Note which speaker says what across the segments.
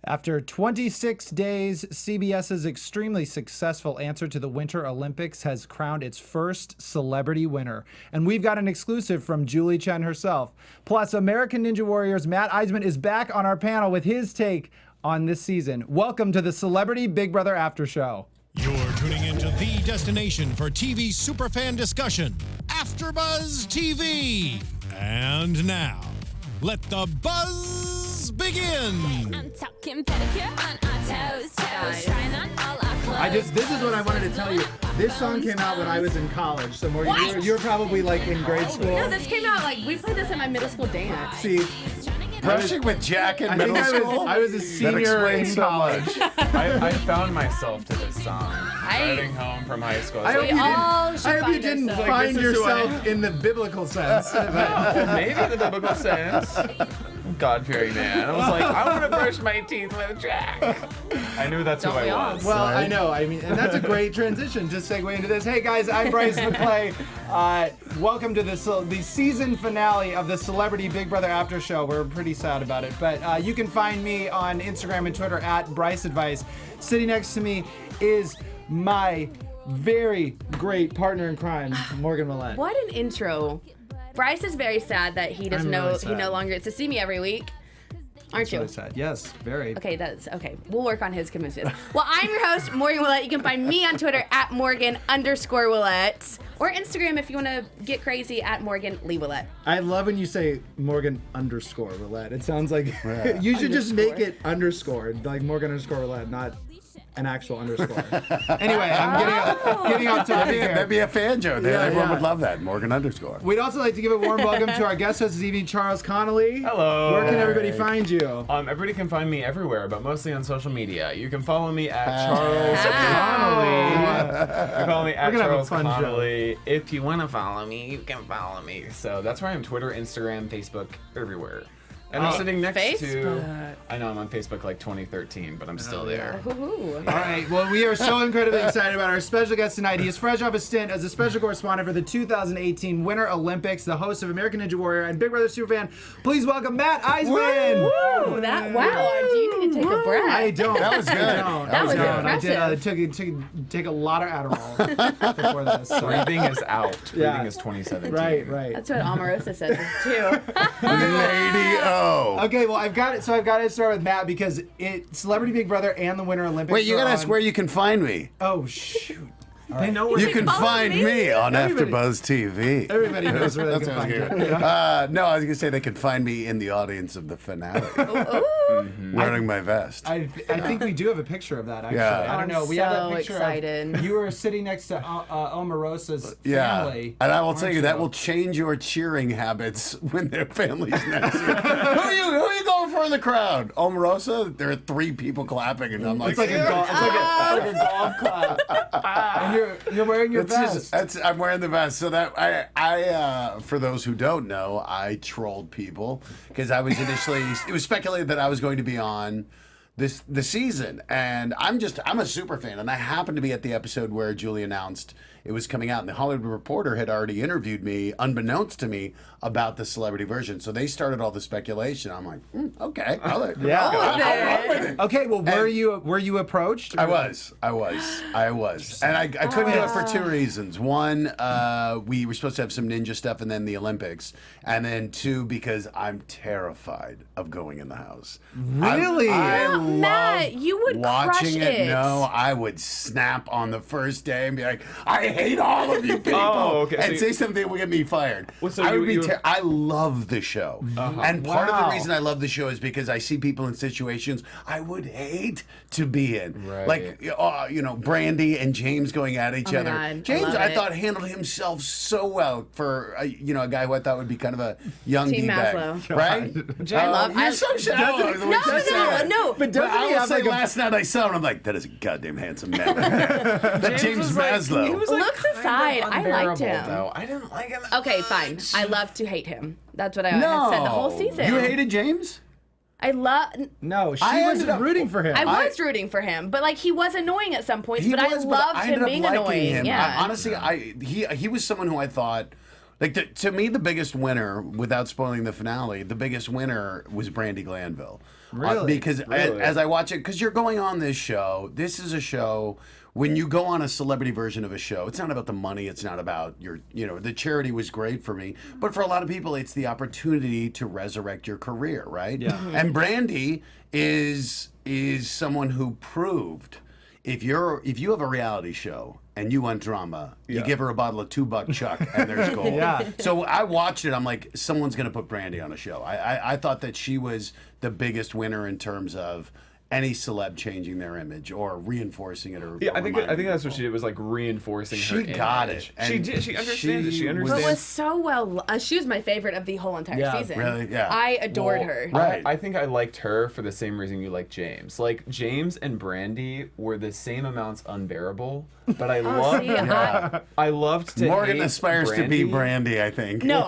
Speaker 1: After 26 days, CBS's extremely successful answer to the Winter Olympics has crowned its first celebrity winner. And we've got an exclusive from Julie Chen herself. Plus, American Ninja Warrior's Matt Iseman is back on our panel with his take on this season. Welcome to the Celebrity Big Brother After Show.
Speaker 2: You're tuning into the destination for TV superfan discussion, AfterBuzz TV. And now, let the buzz begin.
Speaker 3: I'm talking pedicure on our toes, trying on all our clothes.
Speaker 1: This is what I wanted to tell you. This song came out when I was in college, so Morgan, you were probably like in grade school.
Speaker 4: No, this came out we played this at my middle school dance.
Speaker 1: See,
Speaker 5: Brushing with Jack in middle school?
Speaker 1: I was a senior in college.
Speaker 6: I found myself to this song riding home from high school.
Speaker 1: I
Speaker 4: We
Speaker 1: hope you didn't find
Speaker 6: This is who I
Speaker 1: yourself in the biblical sense.
Speaker 6: maybe in the biblical sense. God-fearing man. I was like, I want to brush my teeth with Jack. I knew that's who I was.
Speaker 1: Well, I know. I mean, and that's a great transition to segue into this. Hey guys, I'm Bryce McClay. Welcome to the season finale of the Celebrity Big Brother After Show. We're pretty sad about it, but you can find me on Instagram and Twitter at Bryce Advice. Sitting next to me is my very great partner in crime, Morgan Millett.
Speaker 4: What an intro. Bryce is very sad that he doesn't know he no longer gets to see me every week. Aren't you?
Speaker 1: Really sad. Yes, very.
Speaker 4: Okay, that's okay. We'll work on his convinces. Well, I'm your host, Morgan Willett. You can find me on Twitter at Morgan_Willett. Or Instagram if you want to get crazy at Morgan Lee Willett.
Speaker 1: I love when you say Morgan_Willett. It sounds like you should just make it underscored, like Morgan_Willett, not an actual underscore. Anyway, I'm getting off topic here.
Speaker 5: That'd be a fan joke.
Speaker 1: Yeah,
Speaker 5: Everyone
Speaker 1: yeah.
Speaker 5: would love that. Morgan_.
Speaker 1: We'd also like to give a warm welcome to our guest host this evening, Charles Conoly.
Speaker 6: Hello.
Speaker 1: Where can everybody find you?
Speaker 6: Everybody can find me everywhere, but mostly on social media. You can follow me at Charles Conoly. You can follow me at
Speaker 1: We're gonna have a
Speaker 6: Charles
Speaker 1: fun show.
Speaker 6: Conoly. If you want to follow me, you can follow me. So that's where I am: Twitter, Instagram, Facebook, everywhere. And I'm sitting next to. I know I'm on Facebook like 2013, but I'm still there.
Speaker 4: Woohoo.
Speaker 1: All right, well, we are so incredibly excited about our special guest tonight. He is fresh off a stint as a special correspondent for the 2018 Winter Olympics, the host of American Ninja Warrior and Big Brother Superfan. Please welcome Matt Iseman.
Speaker 4: Woo! Wow. Do you need to take a breath?
Speaker 1: I don't.
Speaker 5: That was good.
Speaker 4: That was impressive.
Speaker 1: I did take a lot of Adderall before this. So.
Speaker 6: Breathing is out.
Speaker 1: Yeah.
Speaker 6: Breathing is 2017.
Speaker 1: Right.
Speaker 4: That's what Omarosa said too.
Speaker 5: Lady O.
Speaker 1: Okay, well, I've got to start with Matt because it's Celebrity Big Brother and the Winter Olympics.
Speaker 5: Wait, you
Speaker 1: are
Speaker 5: gotta ask
Speaker 1: on-
Speaker 5: where you can find me.
Speaker 1: Oh, shoot.
Speaker 6: They know where
Speaker 5: You can
Speaker 4: follow
Speaker 5: find
Speaker 4: me?
Speaker 5: me on
Speaker 1: Everybody-
Speaker 5: AfterBuzz TV.
Speaker 1: Everybody knows where they
Speaker 5: That
Speaker 1: can
Speaker 5: sounds
Speaker 1: find
Speaker 5: good.
Speaker 1: you.
Speaker 5: No, I was gonna say they can find me in the audience of the finale, wearing my vest.
Speaker 1: I think we do have a picture of that, actually.
Speaker 5: Yeah.
Speaker 1: I don't know.
Speaker 4: I'm
Speaker 1: We have
Speaker 4: so
Speaker 1: a picture
Speaker 4: excited.
Speaker 1: of you were sitting next to Omarosa's
Speaker 5: Yeah,
Speaker 1: family.
Speaker 5: and I will tell
Speaker 1: aren't
Speaker 5: you that will change your cheering habits when their family's next to you. Who are you going for in the crowd? Omarosa? There are 3 people clapping, and I'm like,
Speaker 1: It's like a golf club. And you're wearing your vest.
Speaker 5: I'm wearing the vest. So that I for those who don't know, I trolled people because I was initially it was speculated that I was going to be on the season, and I'm a super fan, and I happened to be at the episode where Julie announced it was coming out, and the Hollywood Reporter had already interviewed me, unbeknownst to me, about the celebrity version. So they started all the speculation. I'm like, okay, I'll run with it.
Speaker 1: Okay, well, were you approached?
Speaker 5: I was, and I couldn't do it for 2 reasons. One, we were supposed to have some ninja stuff, and then the Olympics, and then 2, because I'm terrified of going in the house.
Speaker 1: Really?
Speaker 5: I love
Speaker 4: Matt, you would
Speaker 5: watching
Speaker 4: crush it.
Speaker 5: No, I would snap on the first day and be like, I hate all of you people,
Speaker 6: okay,
Speaker 5: and
Speaker 6: so
Speaker 5: say something that would get me fired.
Speaker 6: Well, so
Speaker 5: I
Speaker 6: you-
Speaker 5: would be.
Speaker 6: you-
Speaker 5: I love the show, and part of
Speaker 1: Wow.
Speaker 5: the reason I love the show is because I see people in situations I would hate to be in,
Speaker 6: Right.
Speaker 5: like Brandi and James going at each
Speaker 4: Oh my
Speaker 5: other.
Speaker 4: God, I
Speaker 5: James,
Speaker 4: love
Speaker 5: I
Speaker 4: it.
Speaker 5: thought handled himself so well for a guy who I thought would be kind of a young
Speaker 4: Team
Speaker 5: D-bag,
Speaker 4: Maslow.
Speaker 5: right? You're so shallow. the way you said it.
Speaker 4: No.
Speaker 1: But
Speaker 5: But
Speaker 1: doesn't
Speaker 5: I
Speaker 1: he
Speaker 5: will
Speaker 1: have
Speaker 5: say,
Speaker 1: like a
Speaker 5: last night I saw him, I'm like, that is a goddamn handsome man. That James Maslow.
Speaker 6: He was like
Speaker 4: Looks
Speaker 6: kind of
Speaker 4: aside, I liked
Speaker 6: unbearable,
Speaker 4: him.
Speaker 6: Though. I didn't like him.
Speaker 4: Okay, fine. I love to hate him. That's what I have
Speaker 5: no,
Speaker 4: said the whole season.
Speaker 5: You hated James?
Speaker 4: I love.
Speaker 1: No, she
Speaker 5: I
Speaker 1: was
Speaker 5: ended up-
Speaker 1: rooting for him.
Speaker 4: I was rooting for him, but like he was annoying at some points.
Speaker 5: He
Speaker 4: but
Speaker 5: was,
Speaker 4: I loved
Speaker 5: I
Speaker 4: him
Speaker 5: ended up
Speaker 4: being
Speaker 5: liking
Speaker 4: annoying.
Speaker 5: him.
Speaker 4: Yeah.
Speaker 5: Honestly, he was someone who I thought Like to me, the biggest winner, without spoiling the finale, the biggest winner was Brandi Glanville.
Speaker 1: Really?
Speaker 5: Because as I watch it, because you're going on this show, this is a show. When you go on a celebrity version of a show, it's not about the money. It's not about the charity was great for me. But for a lot of people, it's the opportunity to resurrect your career, right?
Speaker 1: Yeah.
Speaker 5: And Brandi is someone who proved if you have a reality show and you want drama, you give her a bottle of $2 Chuck and there's gold.
Speaker 1: Yeah.
Speaker 5: So I watched it. I'm like, someone's going to put Brandi on a show. I thought that she was the biggest winner in terms of any celeb changing their image or reinforcing it.
Speaker 6: I think that's what she did, was like reinforcing her image.
Speaker 5: She got it.
Speaker 6: She did. She understands it. She understands.
Speaker 4: But was so well. She was my favorite of the whole entire season.
Speaker 5: Really? Yeah.
Speaker 4: I adored her.
Speaker 5: Right.
Speaker 6: I think I liked her for the same reason you like James. Like James and Brandi were the same amounts unbearable, but I loved. I loved to.
Speaker 5: Morgan
Speaker 6: hate
Speaker 5: aspires to be Brandi, I think.
Speaker 4: No,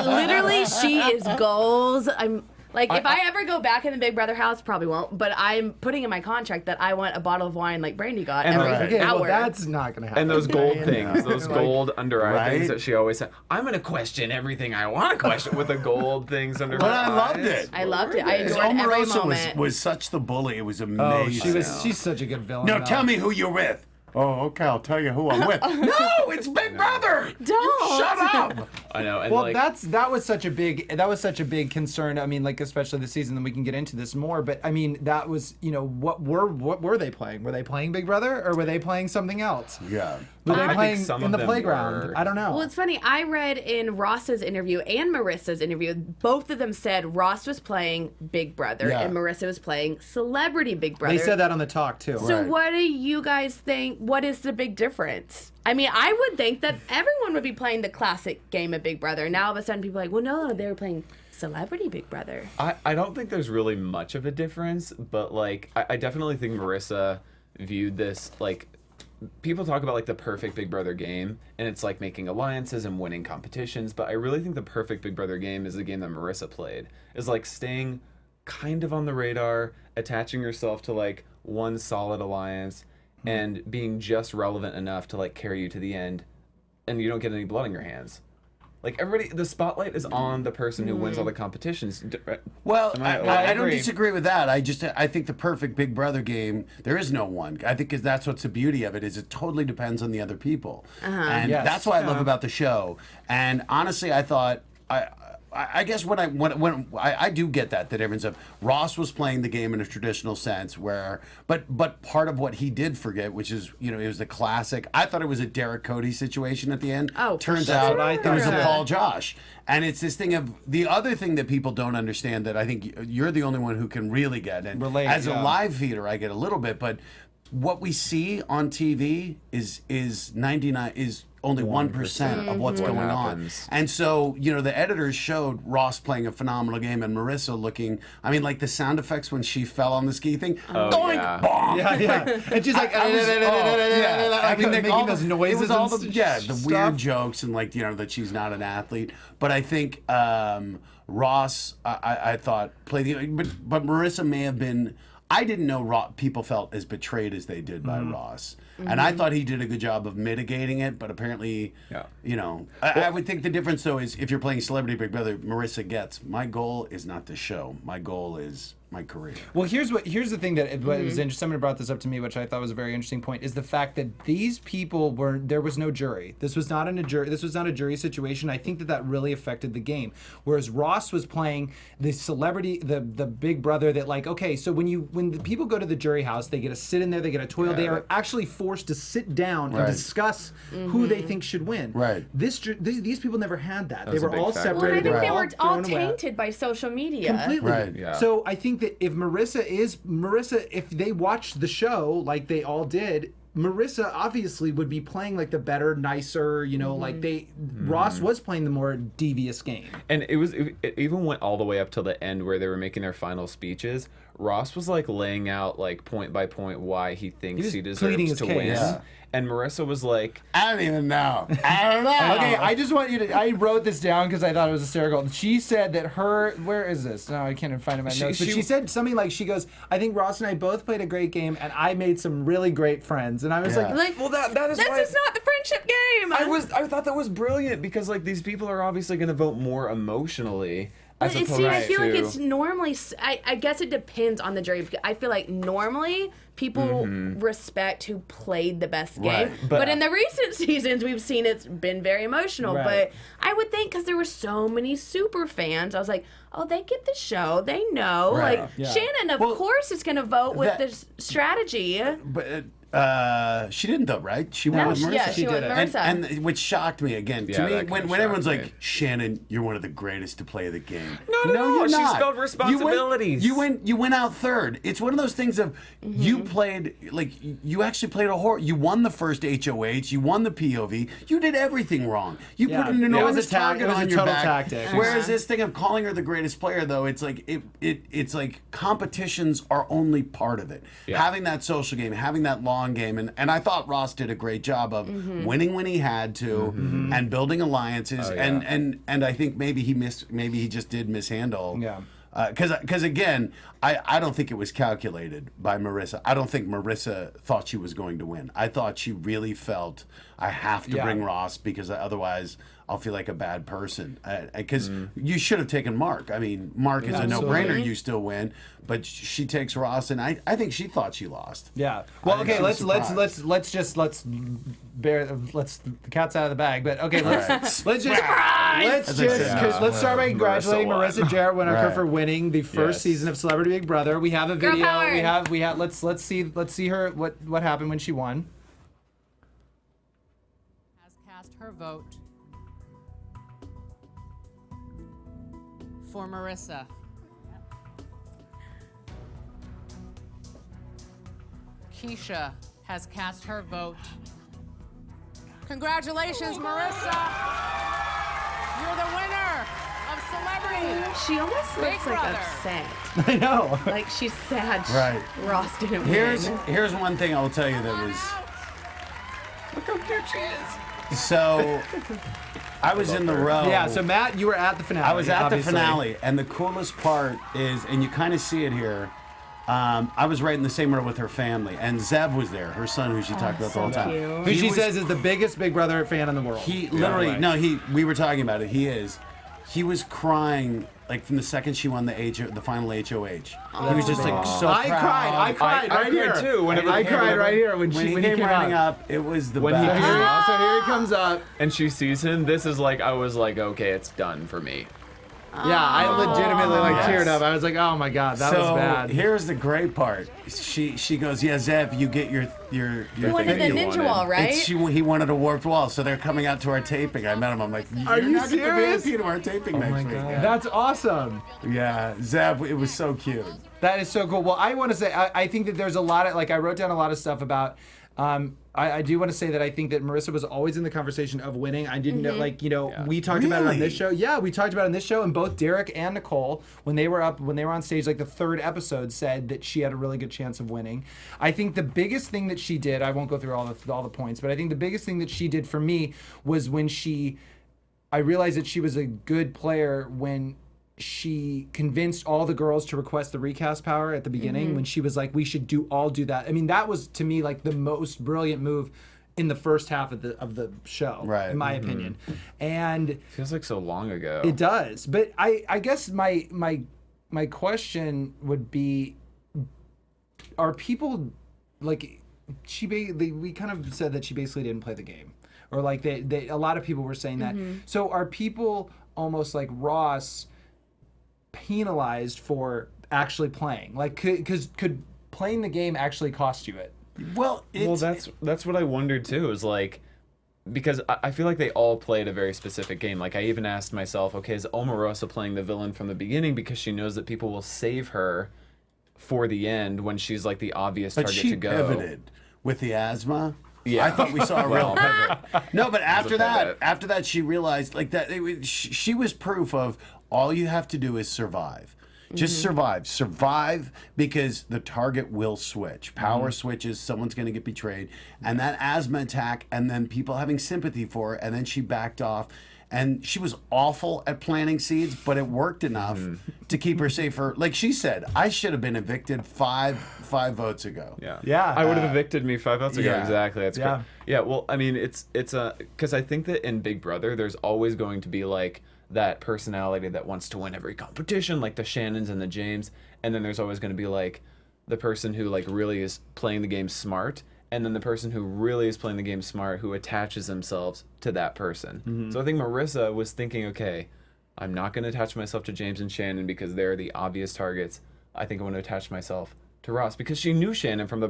Speaker 4: literally, she is goals. Like, if I ever go back in the Big Brother house, probably won't, but I'm putting in my contract that I want a bottle of wine like Brandi got every hour.
Speaker 1: Well, that's not going to happen.
Speaker 6: And those gold things, those gold under eye things
Speaker 5: Right?
Speaker 6: that she always said, I'm going to question everything I want to question with the gold things under her
Speaker 5: But I loved
Speaker 6: eyes.
Speaker 5: it.
Speaker 4: I loved it. I
Speaker 5: Because
Speaker 4: enjoyed every
Speaker 5: Omarosa
Speaker 4: moment.
Speaker 5: was such the bully. It was
Speaker 1: Oh,
Speaker 5: amazing.
Speaker 1: she's such a good villain.
Speaker 5: No,
Speaker 1: though.
Speaker 5: tell me who you're with. Oh, okay, I'll tell you who I'm with. No, it's Big Brother.
Speaker 4: Don't.
Speaker 5: Shut up.
Speaker 6: I know. And
Speaker 1: Well,
Speaker 6: like,
Speaker 1: that was such a big concern. I mean, like especially this season. Then we can get into this more. But I mean, that was what were they playing? Were they playing Big Brother or were they playing something else?
Speaker 5: Yeah.
Speaker 1: Were they
Speaker 6: I think
Speaker 1: playing
Speaker 6: some
Speaker 1: in
Speaker 6: of
Speaker 1: the
Speaker 6: them
Speaker 1: playground?
Speaker 6: were.
Speaker 1: I don't know.
Speaker 4: Well, it's funny. I read in Ross's interview and Marissa's interview, both of them said Ross was playing Big Brother
Speaker 5: Yeah.
Speaker 4: and Marissa was playing Celebrity Big Brother.
Speaker 1: They said that on the talk too.
Speaker 4: So
Speaker 5: Right.
Speaker 4: what do you guys think? What is the big difference? I mean, I would think that everyone would be playing the classic game of Big Brother. Now all of a sudden people are like, well, no, they were playing Celebrity Big Brother.
Speaker 6: I don't think there's really much of a difference, but like I definitely think Marissa viewed this like people talk about like the perfect Big Brother game, and it's like making alliances and winning competitions, but I really think the perfect Big Brother game is the game that Marissa played. Is like staying kind of on the radar, attaching yourself to like one solid alliance, and being just relevant enough to like carry you to the end, and you don't get any blood on your hands. Like everybody, the spotlight is on the person who wins all the competitions.
Speaker 5: Well, I don't
Speaker 6: agree.
Speaker 5: disagree with that. I think the perfect Big Brother game, there is no one. I think that's what's the beauty of it, is it totally depends on the other people. And
Speaker 1: Yes.
Speaker 5: that's what I love about the show. And honestly, I thought, I guess when I do get that everyone's up. Ross was playing the game in a traditional sense, but part of what he did forget, which is it was the classic. I thought it was a Derek Cody situation at the end.
Speaker 4: Oh, for
Speaker 5: turns
Speaker 4: sure.
Speaker 5: out
Speaker 1: That's what I
Speaker 5: it was a
Speaker 1: thought.
Speaker 5: Paul Josh, and it's this thing of the other thing that people don't understand that I think you're the only one who can really get, and
Speaker 1: Relate,
Speaker 5: as a
Speaker 1: yeah.
Speaker 5: live feeder, I get a little bit, but what we see on TV is only 1% of what's going on.
Speaker 6: happens.
Speaker 5: And so, the editors showed Ross playing a phenomenal game and Marissa looking, I mean, like the sound effects when she fell on the ski thing. Doink,
Speaker 6: yeah.
Speaker 5: bong.
Speaker 1: Yeah. And she's like,
Speaker 5: I mean,
Speaker 1: making
Speaker 5: all
Speaker 1: those
Speaker 5: the,
Speaker 1: noises.
Speaker 5: It was all
Speaker 1: and
Speaker 5: the
Speaker 1: stuff.
Speaker 5: weird jokes and that she's not an athlete. But I think Ross, I thought played but Marissa may have been. I didn't know people felt as betrayed as they did by Ross. And I thought he did a good job of mitigating it, but apparently, I would think the difference, though, is if you're playing Celebrity Big Brother, Marissa gets, my goal is not the show. My goal is my career.
Speaker 1: Well, here's the thing that was interesting. Somebody brought this up to me, which I thought was a very interesting point, is the fact that these people there was no jury. This was not a jury situation. I think that really affected the game. Whereas Ross was playing the celebrity, the Big Brother that like, okay, so when the people go to the jury house, they get to sit in there, they get a toilet, they are actually forced to sit down and discuss who they think should win.
Speaker 5: Right.
Speaker 1: These people never had that. They
Speaker 6: was a
Speaker 1: were
Speaker 6: big
Speaker 1: all
Speaker 6: factor.
Speaker 4: Well, and I
Speaker 1: separated.
Speaker 4: think they
Speaker 1: were
Speaker 4: were all
Speaker 1: thrown away.
Speaker 4: tainted by social media.
Speaker 1: Completely.
Speaker 5: Right.
Speaker 6: Yeah.
Speaker 1: So I think that if Marissa, if they watched the show like they all did, Marissa obviously would be playing like the better, nicer, like Ross was playing the more devious game.
Speaker 6: And it even went all the way up till the end where they were making their final speeches. Ross was like laying out like point by point why he thinks
Speaker 1: was
Speaker 6: he
Speaker 1: pleading
Speaker 6: deserves
Speaker 1: his
Speaker 6: to
Speaker 1: case.
Speaker 6: win.
Speaker 1: Yeah.
Speaker 6: And Marissa was like,
Speaker 5: I don't even know. I don't know.
Speaker 1: Okay, I just want you to. I wrote this down because I thought it was hysterical. She said that her. Where is this? No, I can't even find it in my notes. But she said something like, she goes, I think Ross and I both played a great game, and I made some really great friends. And I was
Speaker 5: Yeah.
Speaker 1: like,
Speaker 6: well, that is
Speaker 4: That's
Speaker 6: why
Speaker 4: just not the friendship game.
Speaker 6: I thought that was brilliant because like these people are obviously going to vote more emotionally. As
Speaker 4: But
Speaker 6: opposed
Speaker 4: see, I feel like
Speaker 6: to-
Speaker 4: it's normally. I guess it depends on the jury. Because I feel like normally people respect who played the best game.
Speaker 5: Right.
Speaker 4: But in the recent seasons, we've seen it's been very emotional.
Speaker 1: Right.
Speaker 4: But I would think because there were so many super fans, I was like, oh, they get the show. They know.
Speaker 5: Right.
Speaker 4: Like
Speaker 1: Yeah.
Speaker 4: Shannon, of
Speaker 5: Well,
Speaker 4: course, is going to vote with
Speaker 5: that-
Speaker 4: this strategy.
Speaker 5: But she didn't though, right? She went
Speaker 4: No,
Speaker 5: with Marissa.
Speaker 4: yeah, she went with
Speaker 1: did it.
Speaker 4: Marissa.
Speaker 5: And which shocked me again.
Speaker 6: Yeah,
Speaker 5: To me,
Speaker 6: that
Speaker 5: when
Speaker 6: kinda
Speaker 5: everyone's
Speaker 6: shocked
Speaker 5: like,
Speaker 6: me.
Speaker 5: Shannon, you're one of the greatest to play the game.
Speaker 6: No,
Speaker 5: you're
Speaker 6: she
Speaker 5: not.
Speaker 6: spelled responsibilities.
Speaker 5: You went out third. It's one of those things of you played like you actually played a horror. You won the first HOH. You won the POV. You did everything wrong. You
Speaker 1: Yeah.
Speaker 5: put an
Speaker 1: It was a
Speaker 5: enormous target
Speaker 1: it was a
Speaker 5: on your
Speaker 1: total
Speaker 5: back.
Speaker 1: tactic.
Speaker 5: Whereas this thing of calling her the greatest player, though, it's like it's like competitions are only part of it.
Speaker 6: Yeah.
Speaker 5: Having that social game, having that long game, and I thought Ross did a great job of winning when he had to and building alliances,
Speaker 6: Oh, yeah.
Speaker 5: and I think maybe he just did mishandle.
Speaker 1: Yeah.
Speaker 5: Because again, I don't think it was calculated by Marissa. I don't think Marissa thought she was going to win. I thought she really felt I have to
Speaker 1: Yeah.
Speaker 5: bring Ross because otherwise I'll feel like a bad person. Because you should have taken Mark. I mean, Mark is a no-brainer.
Speaker 1: Absolutely.
Speaker 5: You still win, but she takes Ross, and I think she thought she lost.
Speaker 1: Yeah. Well,
Speaker 5: I think
Speaker 1: okay.
Speaker 5: she was
Speaker 1: Let's
Speaker 5: surprised.
Speaker 1: the cat's out of the bag. But okay, let's
Speaker 5: Right.
Speaker 1: just
Speaker 5: As I said,
Speaker 1: let's start by congratulating
Speaker 6: won.
Speaker 1: Marissa Jaret Winokur
Speaker 5: Right.
Speaker 1: for winning the first
Speaker 6: Yes.
Speaker 1: season of Celebrity Big Brother. We have a
Speaker 4: Girl
Speaker 1: video.
Speaker 4: power.
Speaker 1: We have. Let's see her what happened when she won.
Speaker 7: Has cast her vote for Marissa. Keisha has cast her vote. Congratulations, Marissa! You're the winner of Celebrity.
Speaker 4: She almost
Speaker 7: Big
Speaker 4: looks like
Speaker 7: Brother.
Speaker 4: upset.
Speaker 1: I know.
Speaker 4: Like she's sad
Speaker 5: Right.
Speaker 4: Ross didn't
Speaker 5: Here's
Speaker 4: win.
Speaker 5: one thing I will tell you that was.
Speaker 6: look how cute she is.
Speaker 5: So, I was in the row.
Speaker 1: Yeah. So Matt, you were at the finale.
Speaker 5: I was at
Speaker 1: obviously.
Speaker 5: the finale, and the coolest part is, and you kind of see it here. I was right in the same row with her family, and Zev was there, her son, who she talked about the whole time.
Speaker 4: cute.
Speaker 1: Who
Speaker 5: He
Speaker 1: she
Speaker 5: was-
Speaker 1: says is the biggest Big Brother fan in the world.
Speaker 5: He
Speaker 1: By the
Speaker 5: literally,
Speaker 1: way.
Speaker 5: no, we were talking about it. He is. He was crying like from the second she won the final HOH. He was just like so
Speaker 1: I
Speaker 5: proud.
Speaker 1: cried. I cried
Speaker 6: I
Speaker 1: right
Speaker 6: cried
Speaker 1: here.
Speaker 6: too whenever
Speaker 1: I
Speaker 6: he came
Speaker 1: cried
Speaker 6: over.
Speaker 1: right here when
Speaker 5: When he
Speaker 1: came
Speaker 5: came running
Speaker 1: out.
Speaker 5: up, it was the
Speaker 6: When he
Speaker 5: best.
Speaker 6: came-
Speaker 1: So here he comes up.
Speaker 6: And she sees him. This is like I was like, okay, it's done for me.
Speaker 1: Yeah, I legitimately
Speaker 5: Yes.
Speaker 1: teared up. I was like, oh my god, that was bad.
Speaker 5: Here's the great part. She goes, yeah, Zev, you get your
Speaker 4: You wanted the
Speaker 6: you
Speaker 4: ninja
Speaker 6: wanted.
Speaker 4: wall, right?
Speaker 5: He wanted a warped wall, so they're coming out to our taping. I met him. I'm like,
Speaker 1: Are
Speaker 5: you're
Speaker 1: you
Speaker 5: not getting the
Speaker 1: serious?
Speaker 5: VIP to our taping next week.
Speaker 1: That's awesome.
Speaker 5: Yeah, Zev, it was so cute.
Speaker 1: That is so cool. Well, I want to say, I think that there's a lot of, like, I wrote down a lot of stuff about, I do want to say that I think that Marissa was always in the conversation of winning. I didn't know, like, you know, we talked about it on this
Speaker 5: Really?
Speaker 1: show. Yeah, we talked about it on this show, and both Derek and Nicole, when they were on stage, like the third episode, said that she had a really good chance of winning. I think the biggest thing that she did, I won't go through all the points, but I think the biggest thing that she did for me was when I realized that she was a good player when she convinced all the girls to request the recast power at the beginning, when she was like, we should all do that. I mean, that was to me like the most brilliant move in the first half of the show,
Speaker 5: Right.
Speaker 1: in my opinion. And
Speaker 6: Feels like so long ago.
Speaker 1: it does. But I guess my question would be, are people like we kind of said that she basically didn't play the game, or like they a lot of people were saying that. So are people almost like Ross penalized for actually playing? Like, could playing the game actually cost you it?
Speaker 5: Well,
Speaker 6: That's what I wondered too. Is like, because I feel like they all played a very specific game. Like I even asked myself, okay, is Omarosa playing the villain from the beginning because she knows that people will save her for the end when she's like the obvious
Speaker 5: but
Speaker 6: target
Speaker 5: she
Speaker 6: to go.
Speaker 5: pivoted with the asthma.
Speaker 6: Yeah.
Speaker 5: I thought we saw a real pivot. No, but after
Speaker 6: pivot.
Speaker 5: that, she realized like that she was proof of all you have to do is survive. Just survive. Survive because the target will switch. Power switches, someone's going to get betrayed. And that asthma attack, and then people having sympathy for her, and then she backed off. And she was awful at planting seeds, but it worked enough to keep her safer. Like she said, I should have been evicted five votes ago.
Speaker 1: Yeah.
Speaker 6: I would have evicted me 5 votes ago.
Speaker 5: yeah.
Speaker 6: Exactly. That's
Speaker 1: Yeah.
Speaker 6: great. Yeah. Well, I mean, it's because I think that in Big Brother, there's always going to be like that personality that wants to win every competition, like the Shannons and the James, and then there's always going to be like the person who like really is playing the game smart. And then the person who really is playing the game smart, who attaches themselves to that person. So I think Marissa was thinking, okay, I'm not going to attach myself to James and Shannon because they're the obvious targets. I think I want to attach myself to Ross because she knew Shannon from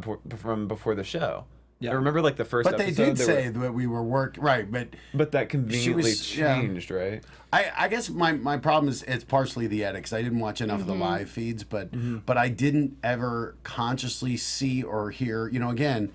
Speaker 6: before the show.
Speaker 1: Yeah.
Speaker 6: I remember like the first
Speaker 5: But they
Speaker 6: episode.
Speaker 5: did say that we were right,
Speaker 6: but that conveniently
Speaker 5: yeah.
Speaker 6: changed, right?
Speaker 5: I guess my problem is it's partially the edit because I didn't watch enough of the live feeds, but I didn't ever consciously see or hear, again,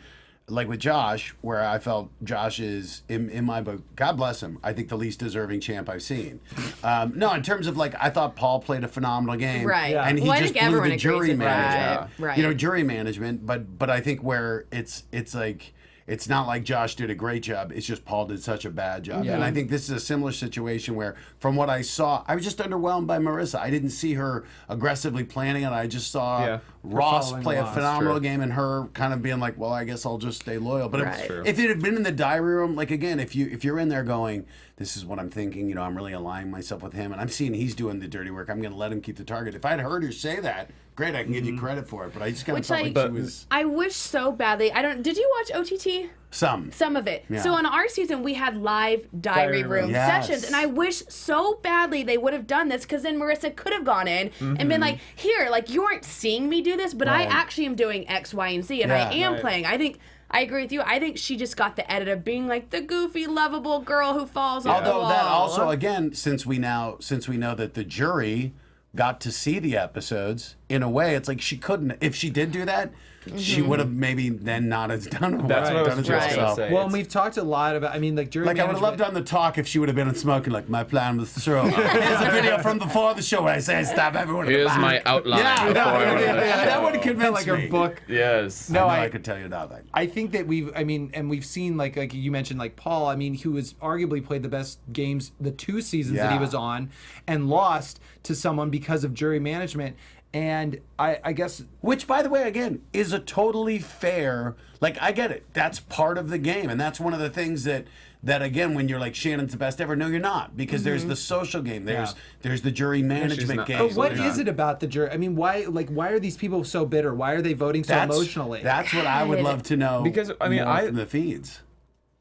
Speaker 5: like with Josh, where I felt Josh is, in my book, God bless him, I think the least deserving champ I've seen. No, in terms of like, I thought Paul played a phenomenal game.
Speaker 4: Right. Yeah.
Speaker 5: And he
Speaker 4: Well, I
Speaker 5: just
Speaker 4: think
Speaker 5: blew
Speaker 4: everyone
Speaker 5: the
Speaker 4: agrees
Speaker 5: jury
Speaker 4: with that.
Speaker 5: management.
Speaker 4: Right.
Speaker 5: Jury management, but I think where it's like, it's not like Josh did a great job. It's just Paul did such a bad job.
Speaker 1: Yeah.
Speaker 5: And I think this is a similar situation where, from what I saw, I was just underwhelmed by Marissa. I didn't see her aggressively planning it. I just saw Ross
Speaker 1: following
Speaker 5: play a
Speaker 1: Ross.
Speaker 5: phenomenal game and her kind of being like, well, I guess I'll just stay loyal. But
Speaker 4: Right.
Speaker 5: if it had been in the diary room, like again, if you're in there going, this is what I'm thinking, I'm really aligning myself with him and I'm seeing he's doing the dirty work, I'm going to let him keep the target. If I'd heard her say that, great, I can give you credit for it. But I just kind of
Speaker 4: Which
Speaker 5: felt
Speaker 4: I-
Speaker 5: like she was
Speaker 4: I wish so badly. Did you watch OTT? Some of it.
Speaker 5: Yeah.
Speaker 4: So on our season, we had live diary room
Speaker 5: Yes.
Speaker 4: sessions, and I wish so badly they would have done this because then Marissa could have gone in and been like, "Here, like you aren't seeing me do this, but I
Speaker 5: Right.
Speaker 4: actually am doing X, Y, and Z, and I
Speaker 5: Yeah.
Speaker 4: am playing." I think. I agree with you. I think she just got the edit of being like the goofy, lovable girl who falls off the
Speaker 5: Although
Speaker 4: wall.
Speaker 5: that also, again, since we know that the jury got to see the episodes, in a way, it's like she couldn't. If she did do that, she would have maybe then not as done.
Speaker 6: That's what I was
Speaker 5: done as
Speaker 6: just
Speaker 5: well.
Speaker 6: going to say.
Speaker 1: Well, and we've talked a lot about, jury
Speaker 5: Like I would have loved on the talk if she would have been smoking. Like my plan was to throw. Here's a video from before the show where I say I stab everyone. in the
Speaker 6: Here's
Speaker 5: back.
Speaker 6: my outline.
Speaker 5: Yeah,
Speaker 6: before I went on the
Speaker 5: that
Speaker 6: show.
Speaker 5: would have convinced
Speaker 1: like
Speaker 5: me.
Speaker 1: a book.
Speaker 6: Yes.
Speaker 1: No,
Speaker 5: I could tell you nothing.
Speaker 1: I think that we've seen like you mentioned, like Paul, who has arguably played the best games the 2 seasons that he
Speaker 5: Yeah.
Speaker 1: was on and lost to someone because of jury management. And I guess,
Speaker 5: Which, by the way, again, is a totally fair. Like I get it. That's part of the game, and that's one of the things that again, when you're like Shannon's the best ever, no, you're not, because there's the social game. There's the jury management
Speaker 6: not.
Speaker 5: game.
Speaker 6: But
Speaker 1: but what
Speaker 6: Absolutely
Speaker 1: is
Speaker 6: not.
Speaker 1: it about the jury? Why are these people so bitter? Why are they voting so emotionally?
Speaker 5: That's what I would love to know.
Speaker 6: Because, I mean,
Speaker 5: more from the feeds.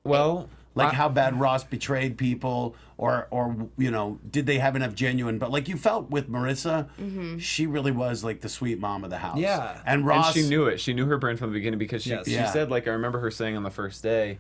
Speaker 6: Well,
Speaker 5: Like how bad Ross betrayed people, or did they have enough genuine? But like you felt with Marissa, she really was like the sweet mom of the house.
Speaker 1: Yeah.
Speaker 5: and Ross,
Speaker 6: and she knew it. She knew her brand from the beginning because she
Speaker 1: Yes.
Speaker 5: Yeah.
Speaker 6: said, like, I remember her saying on the first day,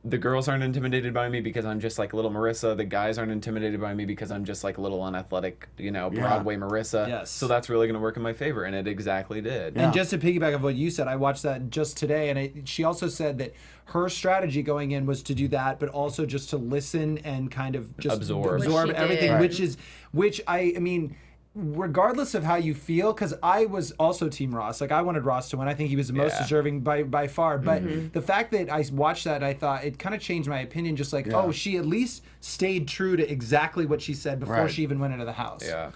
Speaker 6: the girls aren't intimidated by me because I'm just like little Marissa. The guys aren't intimidated by me because I'm just like little unathletic, Broadway Marissa.
Speaker 1: Yes.
Speaker 6: So that's really going to work in my favor, and it exactly did.
Speaker 1: And just to piggyback of what you said, I watched that just today, and she also said that her strategy going in was to do that, but also just to listen and kind of just
Speaker 6: Absorb.
Speaker 4: Which she
Speaker 1: everything,
Speaker 4: did.
Speaker 1: which I mean, regardless of how you feel, because I was also Team Ross. Like I wanted Ross to win. I think he was the most deserving by far. But the fact that I watched that, I thought it kind of changed my opinion. Just like, oh, she at least stayed true to exactly what she said before
Speaker 5: Right.
Speaker 1: she even went into the house.
Speaker 6: Yeah.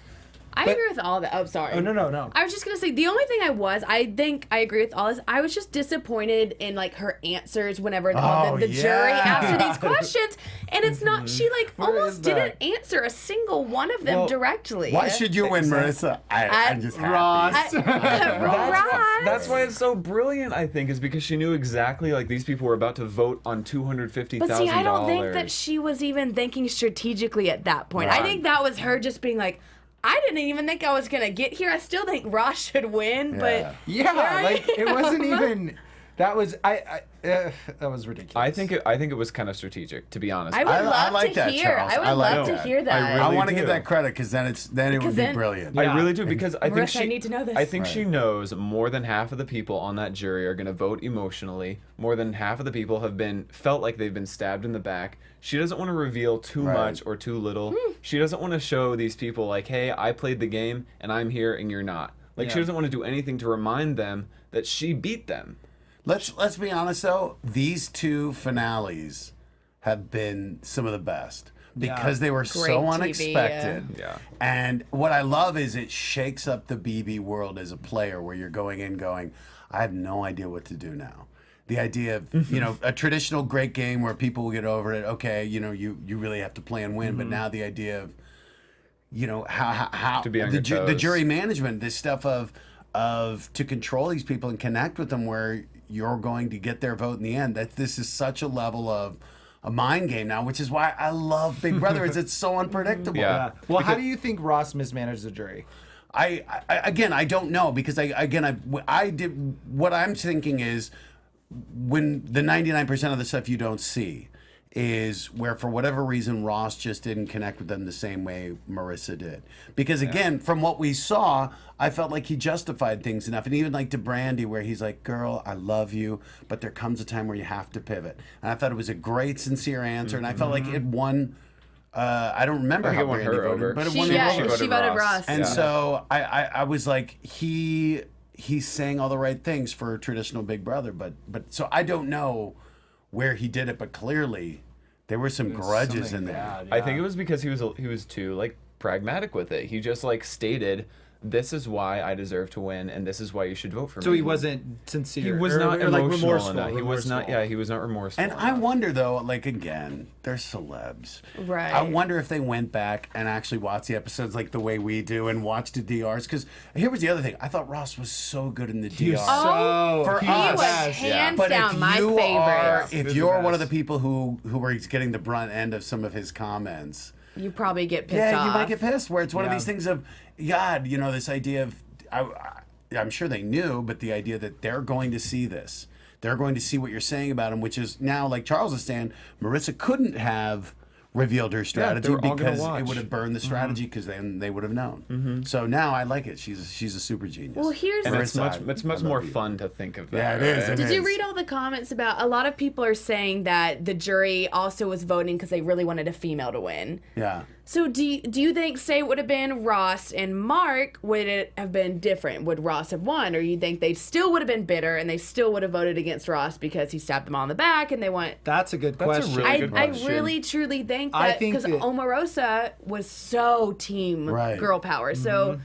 Speaker 4: I agree with all that. Oh, sorry.
Speaker 1: Oh, no.
Speaker 4: I was just gonna say the only thing I think I agree with all this. I was just disappointed in like her answers whenever the jury asked her these questions, and it's not. She like almost didn't answer a single one of them directly.
Speaker 5: why should you win, Marissa? I'm just happy.
Speaker 1: Ross.
Speaker 6: That's why it's so brilliant, I think, is because she knew exactly, like, these people were about to vote on $250,000.
Speaker 4: But see, I don't think that she was even thinking strategically at that point. I think that was her just being like, I didn't even think I was gonna get here. I still think Ross should win, but
Speaker 1: Yeah, like it wasn't even. That was that was ridiculous.
Speaker 6: I think it was kind of strategic, to be honest.
Speaker 4: I would
Speaker 5: I
Speaker 4: love
Speaker 5: like
Speaker 4: to
Speaker 5: that,
Speaker 4: hear.
Speaker 5: Charles.
Speaker 4: I would
Speaker 5: I like
Speaker 4: love to
Speaker 5: that.
Speaker 4: hear that.
Speaker 6: I really
Speaker 5: I want to
Speaker 6: do.
Speaker 5: give that credit because then it would be
Speaker 4: then-
Speaker 5: brilliant.
Speaker 6: I really do, because I think
Speaker 4: Marissa, I need to know this.
Speaker 6: I think she knows more than half of the people on that jury are going to vote emotionally. More than half of the people felt like they've been stabbed in the back. She doesn't want to reveal too much or too little. She doesn't want to show these people like, hey, I played the game and I'm here and you're not. Like, she doesn't want to do anything to remind them that she beat them.
Speaker 5: Let's be honest though, these two finales have been some of the best because they were so
Speaker 4: TV,
Speaker 5: unexpected.
Speaker 6: yeah.
Speaker 5: And what I love is it shakes up the BB world as a player, where you're going in going, I have no idea what to do now. The idea of, a traditional great game where people will get over it, okay, you really have to play and win, but now the idea of, how
Speaker 6: To be on
Speaker 5: the
Speaker 6: your toes.
Speaker 5: jury management, this stuff of to control these people and connect with them, where you're going to get their vote in the end. That this is such a level of a mind game now, which is why I love Big Brother. It's so unpredictable.
Speaker 6: Yeah.
Speaker 1: Well, how do you think Ross mismanaged the jury?
Speaker 5: I again, I don't know, because I did what I'm thinking is, when the 99% of the stuff you don't see is where, for whatever reason, Ross just didn't connect with them the same way Marissa did. Because again, from what we saw, I felt like he justified things enough. And even like to Brandi, where he's like, girl, I love you, but there comes a time where you have to pivot. And I thought it was a great, sincere answer. And I felt like it won. I don't remember
Speaker 6: I think
Speaker 5: how
Speaker 6: it won
Speaker 5: Brandi
Speaker 6: her
Speaker 5: voted,
Speaker 6: over.
Speaker 5: but it
Speaker 4: She,
Speaker 5: won
Speaker 4: yeah,
Speaker 5: her over.
Speaker 4: she voted Ross.
Speaker 5: And so I was like, he's saying all the right things for traditional Big Brother, but so I don't know where he did it, but clearly there were some grudges in there.
Speaker 6: I think it was because he was too like pragmatic with it. He just like stated, this is why I deserve to win, and this is why you should vote for me.
Speaker 1: So he wasn't sincere.
Speaker 6: He was
Speaker 1: or,
Speaker 6: not
Speaker 1: or like
Speaker 6: emotional
Speaker 1: remorseful.
Speaker 6: enough. He was not. Yeah, he was not remorseful.
Speaker 5: And I wonder though, like again, they're celebs.
Speaker 4: Right.
Speaker 5: I wonder if they went back and actually watched the episodes like the way we do and watched the DRs. Because here was the other thing. I thought Ross was so good in the DRs.
Speaker 4: Oh,
Speaker 5: For
Speaker 4: he
Speaker 5: us.
Speaker 4: was hands
Speaker 5: But
Speaker 4: down
Speaker 5: if
Speaker 4: my
Speaker 5: you
Speaker 4: favorite.
Speaker 5: if you're one of the people who were getting the brunt end of some of his comments,
Speaker 4: You probably get pissed off.
Speaker 5: yeah, you might get pissed. Where it's one of these things of, God, this idea of, I'm sure they knew, but the idea that they're going to see this, they're going to see what you're saying about him, which is now, like Charles is saying, Marissa couldn't have revealed her strategy
Speaker 6: they were all gonna
Speaker 5: because it
Speaker 6: watch.
Speaker 5: would have burned the strategy, because then they would have known. So now I like it. She's a super genius.
Speaker 4: Well, here's
Speaker 6: and it's
Speaker 5: Marissa,
Speaker 6: much
Speaker 5: I
Speaker 6: more
Speaker 5: love you.
Speaker 6: fun to think of that.
Speaker 5: Yeah, it is.
Speaker 6: right?
Speaker 5: It
Speaker 4: Did you
Speaker 5: is.
Speaker 4: read all the comments about, a lot of people are saying that the jury also was voting because they really wanted a female to win.
Speaker 5: Yeah.
Speaker 4: So do you think, say it would have been Ross and Mark, would it have been different? Would Ross have won? Or you think they still would have been bitter and they still would have voted against Ross because he stabbed them all in the back and they want...
Speaker 1: That's a good
Speaker 6: That's a
Speaker 1: question.
Speaker 6: really good
Speaker 4: I
Speaker 6: question.
Speaker 4: really truly think
Speaker 1: I
Speaker 4: that,
Speaker 1: think
Speaker 4: because
Speaker 1: that-
Speaker 4: Omarosa was so team
Speaker 5: Right.
Speaker 4: girl power. So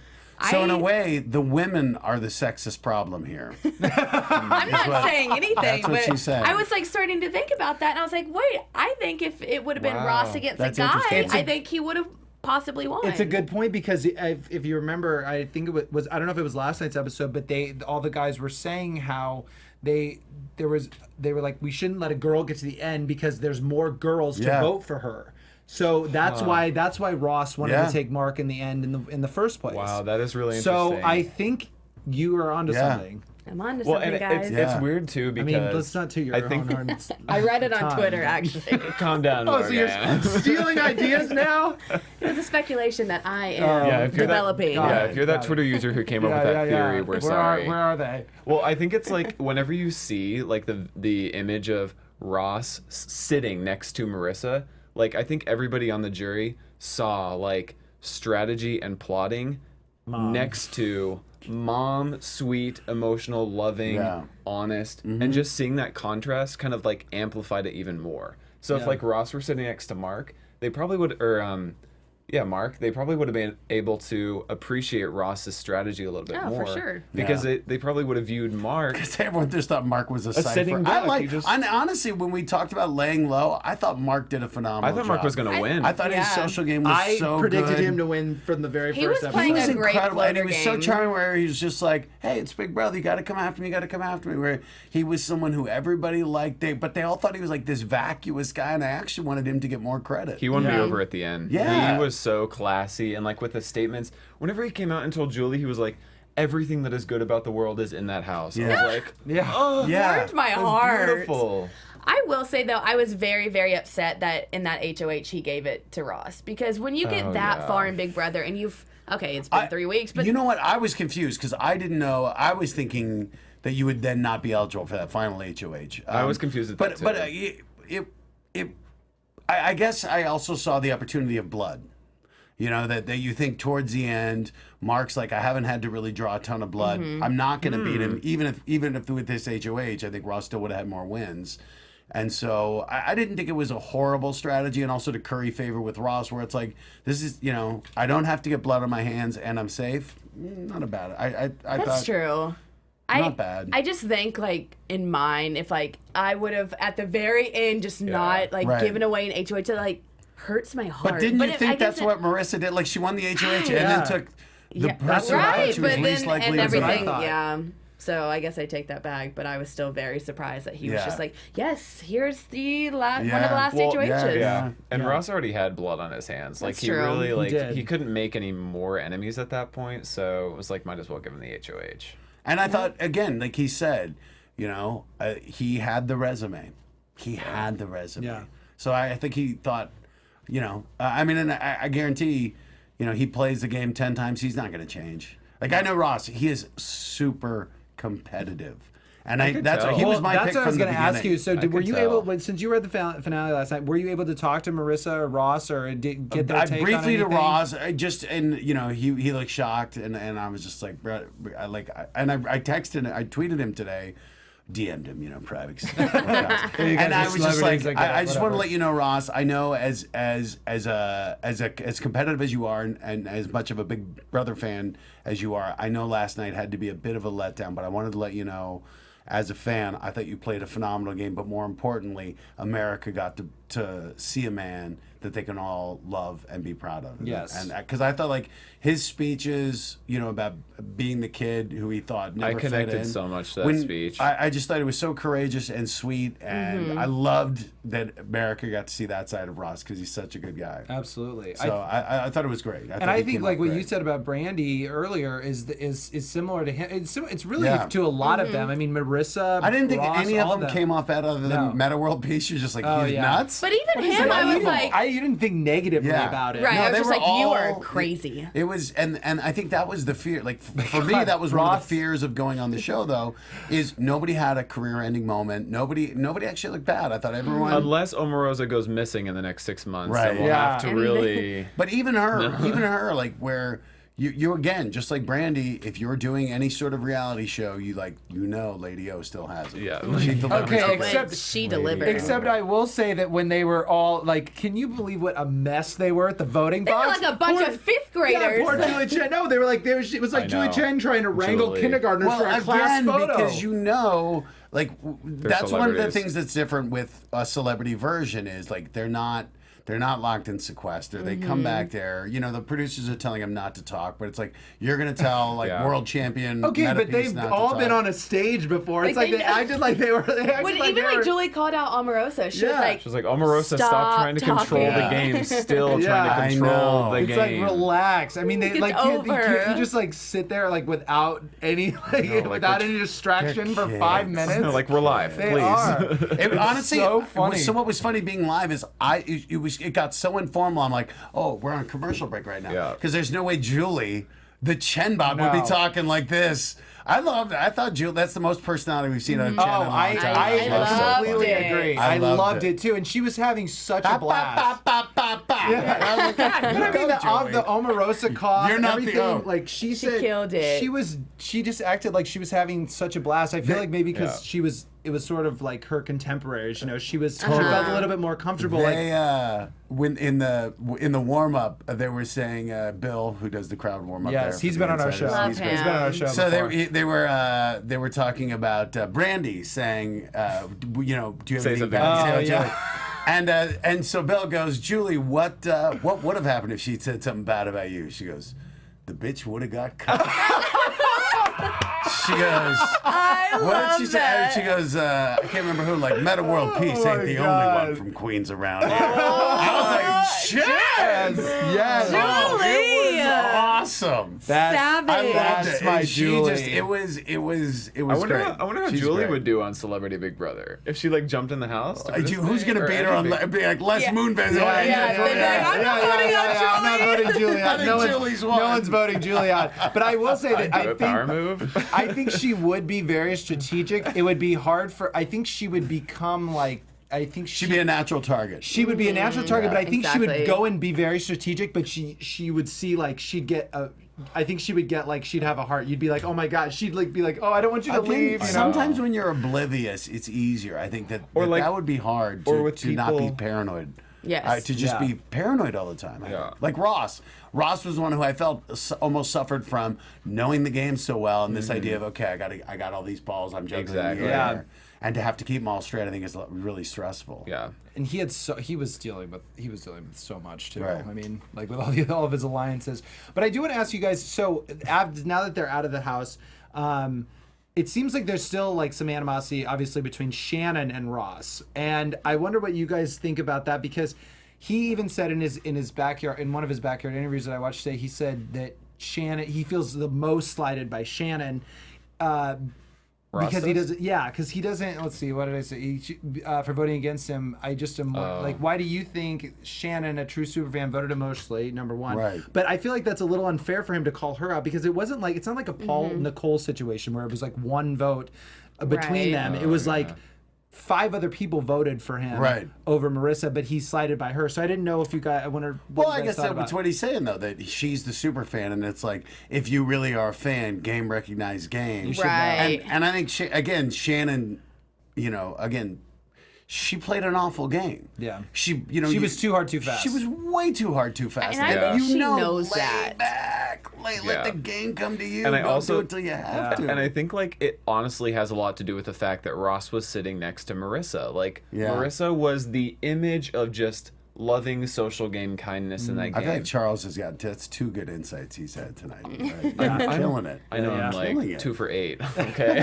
Speaker 5: So in a way, the women are the sexist problem here.
Speaker 4: I'm not saying anything,
Speaker 5: that's what
Speaker 4: but
Speaker 5: she's saying.
Speaker 4: I was like starting to think about that, and I was like, wait, I think if it would have been Ross against
Speaker 5: That's
Speaker 4: a guy,
Speaker 5: interesting.
Speaker 4: I think he would have possibly won.
Speaker 1: It's a good point, because if you remember, I think it was I don't know if it was last night's episode, but all the guys were saying how they were like, we shouldn't let a girl get to the end because there's more girls to
Speaker 5: Yeah.
Speaker 1: vote for her. So that's why Ross wanted
Speaker 5: Yeah.
Speaker 1: to take Mark in the end in the first place.
Speaker 6: Wow, that is really
Speaker 1: So
Speaker 6: interesting.
Speaker 1: I think you are onto
Speaker 5: Yeah.
Speaker 1: something.
Speaker 4: I'm on to
Speaker 6: well,
Speaker 4: something,
Speaker 6: and
Speaker 4: guys.
Speaker 5: Yeah.
Speaker 6: it's weird too
Speaker 1: I
Speaker 6: because
Speaker 1: mean, let's not toot your
Speaker 6: I think
Speaker 1: own horn.
Speaker 4: I read it on
Speaker 1: Time.
Speaker 4: Twitter, actually.
Speaker 6: calm down.
Speaker 1: Oh, so you're
Speaker 6: Morgan.
Speaker 1: stealing ideas now?
Speaker 4: It was a speculation that I am
Speaker 6: Yeah, if you're that-
Speaker 4: developing.
Speaker 1: Got
Speaker 6: Yeah,
Speaker 1: it,
Speaker 6: if you're that
Speaker 1: got it.
Speaker 6: Twitter user who came up with that theory, we're
Speaker 1: where
Speaker 6: sorry.
Speaker 1: Where are they?
Speaker 6: Well, I think it's like whenever you see like the image of Ross sitting next to Marissa, like I think everybody on the jury saw like strategy and plotting next to mom, sweet, emotional, loving,
Speaker 5: Yeah.
Speaker 6: honest, and just seeing that contrast kind of like amplified it even more. So if like Ross were sitting next to Mark, they probably would, Mark, they probably would have been able to appreciate Ross's strategy a little bit
Speaker 4: Oh,
Speaker 6: more.
Speaker 4: for sure.
Speaker 6: Because
Speaker 5: Yeah.
Speaker 6: they probably would have viewed Mark.
Speaker 5: Everyone just thought Mark was a
Speaker 6: sitting
Speaker 5: cipher.
Speaker 6: duck,
Speaker 5: I like.
Speaker 6: he just-
Speaker 5: Honestly, when we talked about laying low, I thought Mark did a phenomenal
Speaker 6: I thought Mark
Speaker 5: job.
Speaker 6: was going to win.
Speaker 5: I thought his
Speaker 4: Yeah.
Speaker 5: social game was
Speaker 1: I
Speaker 5: so
Speaker 1: predicted
Speaker 5: good.
Speaker 1: him to win from the very
Speaker 4: He
Speaker 1: first
Speaker 4: was
Speaker 1: episode.
Speaker 4: playing
Speaker 5: He was
Speaker 4: a great
Speaker 5: incredible, and he
Speaker 4: floater
Speaker 5: was so
Speaker 4: game.
Speaker 5: charming. Where he was just like, "Hey, it's Big Brother. You got to come after me. You got to come after me." Where he was someone who everybody liked, but they all thought he was like this vacuous guy, and I actually wanted him to get more credit.
Speaker 6: He won me
Speaker 1: Yeah.
Speaker 6: over at the end.
Speaker 5: Yeah.
Speaker 6: He was so classy, and like with the statements, whenever he came out and told Julie, he was like, everything that is good about the world is in that house. I was like,
Speaker 4: Warmed my heart.
Speaker 6: beautiful.
Speaker 4: I will say though, I was very, very upset that in that HOH he gave it to Ross, because when you get that far in Big Brother and it's been 3 weeks, but
Speaker 5: you know what? I was confused because I didn't know. I was thinking that you would then not be eligible for that final HOH.
Speaker 6: I was confused at that too.
Speaker 5: But I guess I also saw the opportunity of blood. You know, that you think towards the end, Mark's like, I haven't had to really draw a ton of blood. I'm not going to beat him, even if with this HOH, I think Ross still would have had more wins. And so I didn't think it was a horrible strategy, and also to curry favor with Ross, where it's like, this is, I don't have to get blood on my hands and I'm safe. Not a bad. I
Speaker 4: that's
Speaker 5: thought,
Speaker 4: true.
Speaker 5: Not bad.
Speaker 4: I just think, like, in mine, if, like, I would have, at the very end, just not, like, given away an HOH, that, like, hurts my heart.
Speaker 5: But didn't you think that's what Marissa did? Like, she won the HOH and then took the person she was least likely
Speaker 4: and
Speaker 5: to
Speaker 4: everything,
Speaker 5: win.
Speaker 4: So I guess I take that back, but I was still very surprised that he was just like, yes, here's the one of the last HOHs.
Speaker 6: Yeah. And Ross already had blood on his hands. Like,
Speaker 4: That's true.
Speaker 6: really, he couldn't make any more enemies at that point, so it was like, might as well give him the HOH.
Speaker 5: And I thought, again, like he said, he had the resume. He had the resume.
Speaker 1: Yeah.
Speaker 5: So I think he thought, I mean, and I guarantee, he plays the game 10 times. He's not going to change. Like, I know Ross, he is super competitive. And he was my pick
Speaker 1: that's what I was
Speaker 5: from the
Speaker 1: going to ask you. So, were you
Speaker 6: tell.
Speaker 1: able, since you were at the finale last night, were you able to talk to Marissa or Ross, or get their take
Speaker 5: briefly
Speaker 1: on anything?
Speaker 5: to Ross, he looked shocked, and I was just like, I texted, I tweeted him today, DM'd him, private. And I was just like I just want to let you know, Ross, I know as competitive as you are, and as much of a Big Brother fan as you are, I know last night had to be a bit of a letdown, but I wanted to let you know, as a fan, I thought you played a phenomenal game, but more importantly, America got to see a man that they can all love and be proud of.
Speaker 1: Yes.
Speaker 5: And because I thought, like, his speeches, about being the kid who he thought never fit in.
Speaker 6: I connected so much to that speech.
Speaker 5: I just thought it was so courageous and sweet, and I loved that America got to see that side of Ross because he's such a good guy.
Speaker 1: Absolutely.
Speaker 5: So I thought it was great.
Speaker 1: I think like what you said about Brandi earlier is similar to him. It's really to a lot of them. I mean, Marissa.
Speaker 5: I didn't think
Speaker 1: Ross,
Speaker 5: any of them came off bad other than Meta World Peace. You're just like, he's nuts.
Speaker 4: But even him, I was like,
Speaker 1: you didn't think negatively about it.
Speaker 4: Right,
Speaker 5: No,
Speaker 4: I was
Speaker 5: they
Speaker 4: just
Speaker 5: were
Speaker 4: like, you
Speaker 5: all-
Speaker 4: are crazy.
Speaker 5: It was, and I think that was the fear. Like, for me, that was one of the fears of going on the show, though, is nobody had a career-ending moment. Nobody actually looked bad. I thought everyone...
Speaker 6: Unless Omarosa goes missing in the next 6 months,
Speaker 5: Right.
Speaker 6: then we'll have to really...
Speaker 5: But even her, like, where... You again, just like Brandi, if you're doing any sort of reality show, Lady O still has it.
Speaker 6: Yeah.
Speaker 5: She delivers.
Speaker 1: Okay,
Speaker 5: it.
Speaker 1: except
Speaker 4: she delivered.
Speaker 1: Except I will say that when they were all like, can you believe what a mess they were at the voting
Speaker 4: They were
Speaker 1: box?
Speaker 4: like a bunch of fifth graders.
Speaker 1: Yeah, poor Julie Chen. No, they were like, it was like
Speaker 6: I
Speaker 1: Julie
Speaker 6: know.
Speaker 1: Chen trying to wrangle
Speaker 6: Julie.
Speaker 1: kindergartners for a class photo.
Speaker 5: Because that's one of the
Speaker 6: celebrities.
Speaker 5: things that's different with a celebrity version is like they're not locked in sequester. They come back there. The producers are telling them not to talk, but it's like you're gonna tell world champion.
Speaker 1: Okay,
Speaker 5: Meta
Speaker 1: but
Speaker 5: Peace
Speaker 1: they've
Speaker 5: not to
Speaker 1: all been
Speaker 5: talk.
Speaker 1: on a stage before. It's
Speaker 4: Like,
Speaker 1: like they acted like they were. They acted
Speaker 4: When
Speaker 1: like
Speaker 4: even
Speaker 1: they
Speaker 4: like
Speaker 1: were,
Speaker 4: Julie called out Omarosa, she was
Speaker 1: Yeah.
Speaker 4: like,
Speaker 6: She was like, Omarosa,
Speaker 4: Stop
Speaker 6: stop trying to control
Speaker 4: talking.
Speaker 6: the game. Still
Speaker 1: Yeah,
Speaker 6: trying
Speaker 5: I
Speaker 6: to control
Speaker 5: know.
Speaker 6: the
Speaker 1: It's
Speaker 6: game.
Speaker 1: like relax. I mean, they
Speaker 4: It's
Speaker 1: like
Speaker 4: over.
Speaker 1: you just like sit there like without any without any distraction for
Speaker 5: kids.
Speaker 1: 5 minutes.
Speaker 6: No, like, we're live,
Speaker 1: They
Speaker 6: please.
Speaker 1: are.
Speaker 5: It, honestly,
Speaker 1: so funny.
Speaker 5: So what was funny being live is it got so informal. I'm like, oh, we're on a commercial break right now.
Speaker 6: Yeah.
Speaker 5: Because there's no way Julie, the Chen bot, would be
Speaker 1: No.
Speaker 5: talking like this. I thought Julie, that's the most personality we've seen on Chen in a long
Speaker 1: I
Speaker 5: time.
Speaker 4: loved
Speaker 1: completely
Speaker 4: it.
Speaker 1: agree.
Speaker 5: I
Speaker 1: I
Speaker 5: loved
Speaker 1: loved
Speaker 5: it.
Speaker 1: it too, and she was having such a
Speaker 5: Ba,
Speaker 1: blast.
Speaker 5: ba, ba, ba, ba. I was like,
Speaker 1: But I mean, the Omarosa cough,
Speaker 5: You're not the
Speaker 1: everything,
Speaker 5: O.
Speaker 1: like she said,
Speaker 4: killed it.
Speaker 1: She just acted like she was having such a blast. I feel like maybe because
Speaker 6: Yeah.
Speaker 1: it was sort of like her contemporaries. She felt a little bit more comfortable.
Speaker 5: They when in the warm up they were saying Bill, who does the crowd warm up.
Speaker 1: Yes,
Speaker 5: there for
Speaker 1: he's
Speaker 5: the
Speaker 1: been on our
Speaker 5: Insiders,
Speaker 1: show.
Speaker 4: Love
Speaker 5: he's
Speaker 4: him.
Speaker 5: great.
Speaker 1: He's been on our show.
Speaker 5: So
Speaker 1: before.
Speaker 5: they were talking about Brandi saying, do you have
Speaker 6: Say
Speaker 5: anything
Speaker 6: something.
Speaker 5: bad to say
Speaker 1: Oh,
Speaker 5: about Julie? And so Bill goes, Julie, what would have happened if she said something bad about you? She goes, the bitch would have got cut. She goes,
Speaker 4: I
Speaker 5: what
Speaker 4: love
Speaker 5: did she say?
Speaker 4: that.
Speaker 5: She goes, I can't remember who, like, Meta World Peace ain't the only one from Queens around here. I was like, Chen!
Speaker 1: Yes.
Speaker 5: Oh,
Speaker 4: Julie!
Speaker 5: it was awesome.
Speaker 4: Savage.
Speaker 5: I loved
Speaker 1: That's
Speaker 5: it.
Speaker 1: my
Speaker 5: And she
Speaker 1: Julie.
Speaker 5: just, it was
Speaker 6: I wonder,
Speaker 5: great.
Speaker 6: I wonder how
Speaker 5: She's
Speaker 6: Julie
Speaker 5: great.
Speaker 6: would do on Celebrity Big Brother if she like jumped in the house. To
Speaker 5: Who's going to beat her on, be like, Les Moonves?
Speaker 1: I'm not voting Juliet.
Speaker 5: I think Julie's won.
Speaker 1: No one's voting Juliet. But I will say that I
Speaker 6: power
Speaker 1: think
Speaker 6: move.
Speaker 1: I think she would be very strategic. It would be hard for. I think she would become like. I think
Speaker 5: She'd be a natural target.
Speaker 1: She would be a natural target, but I think she
Speaker 4: exactly.
Speaker 1: would go and be very strategic. But she would see like she'd get a. I think she would get like she'd have a heart. You'd be like, oh my god. She'd like be like, oh, I don't want you to leave. You know?
Speaker 5: Sometimes when you're oblivious, it's easier. I think that
Speaker 6: Or like-
Speaker 5: that would be hard
Speaker 6: or
Speaker 5: to,
Speaker 6: with
Speaker 5: to not be
Speaker 6: people-
Speaker 5: paranoid.
Speaker 4: Yes.
Speaker 5: To just
Speaker 1: Yeah.
Speaker 5: be paranoid all the time. I
Speaker 6: Yeah.
Speaker 5: think. Like Ross. Ross was one who I felt almost suffered from knowing the game so well and this idea of, okay, I got all these balls I'm juggling in
Speaker 6: Exactly.
Speaker 5: the air.
Speaker 1: Yeah.
Speaker 5: And to have to keep them all straight, I think is really stressful.
Speaker 6: Yeah.
Speaker 1: And he was dealing with so much too.
Speaker 5: Right.
Speaker 1: I mean, like with all of his alliances. But I do want to ask you guys. So now that they're out of the house, it seems like there's still like some animosity, obviously, between Shannon and Ross. And I wonder what you guys think about that, because he even said in his backyard, in one of his backyard interviews that I watched today, he said that he feels the most slighted by Shannon. Because he doesn't, because he doesn't. Let's see, what did I say? For voting against him, I just am like, why do you think Shannon, a true superfan, voted emotionally? Number one,
Speaker 5: Right.
Speaker 1: But I feel like that's a little unfair for him to call her out, because it's not like a Paul Nicole situation where it was like one vote between
Speaker 4: Right.
Speaker 1: them. It was like 5 other people voted for him
Speaker 5: Right.
Speaker 1: over Marissa, but he's slighted by her. So I didn't know if you guys. I wonder.
Speaker 5: Well, I guess that's what he's saying, though, that she's the super fan, and it's like, if you really are a fan, game recognized game.
Speaker 1: should know.
Speaker 4: Right.
Speaker 5: And I think, Shannon, she played an awful game.
Speaker 1: Yeah.
Speaker 5: She
Speaker 1: was too hard, too fast.
Speaker 5: She was way too hard, too fast.
Speaker 4: And I think she knows
Speaker 5: lay
Speaker 4: that.
Speaker 5: Back, let
Speaker 6: Yeah.
Speaker 5: the game come to you.
Speaker 6: And I
Speaker 5: Don't
Speaker 6: also-
Speaker 5: do it till you have to.
Speaker 6: And I think like it honestly has a lot to do with the fact that Ross was sitting next to Marissa. Like
Speaker 5: Yeah.
Speaker 6: Marissa was the image of just loving social game kindness in that
Speaker 5: I
Speaker 6: game.
Speaker 5: feel like Charles has got that's 2 good insights he's had tonight. Right? You're killing it.
Speaker 6: I know
Speaker 1: Yeah.
Speaker 6: I'm
Speaker 5: Killing
Speaker 6: like
Speaker 5: it.
Speaker 6: 2 for 8. Okay.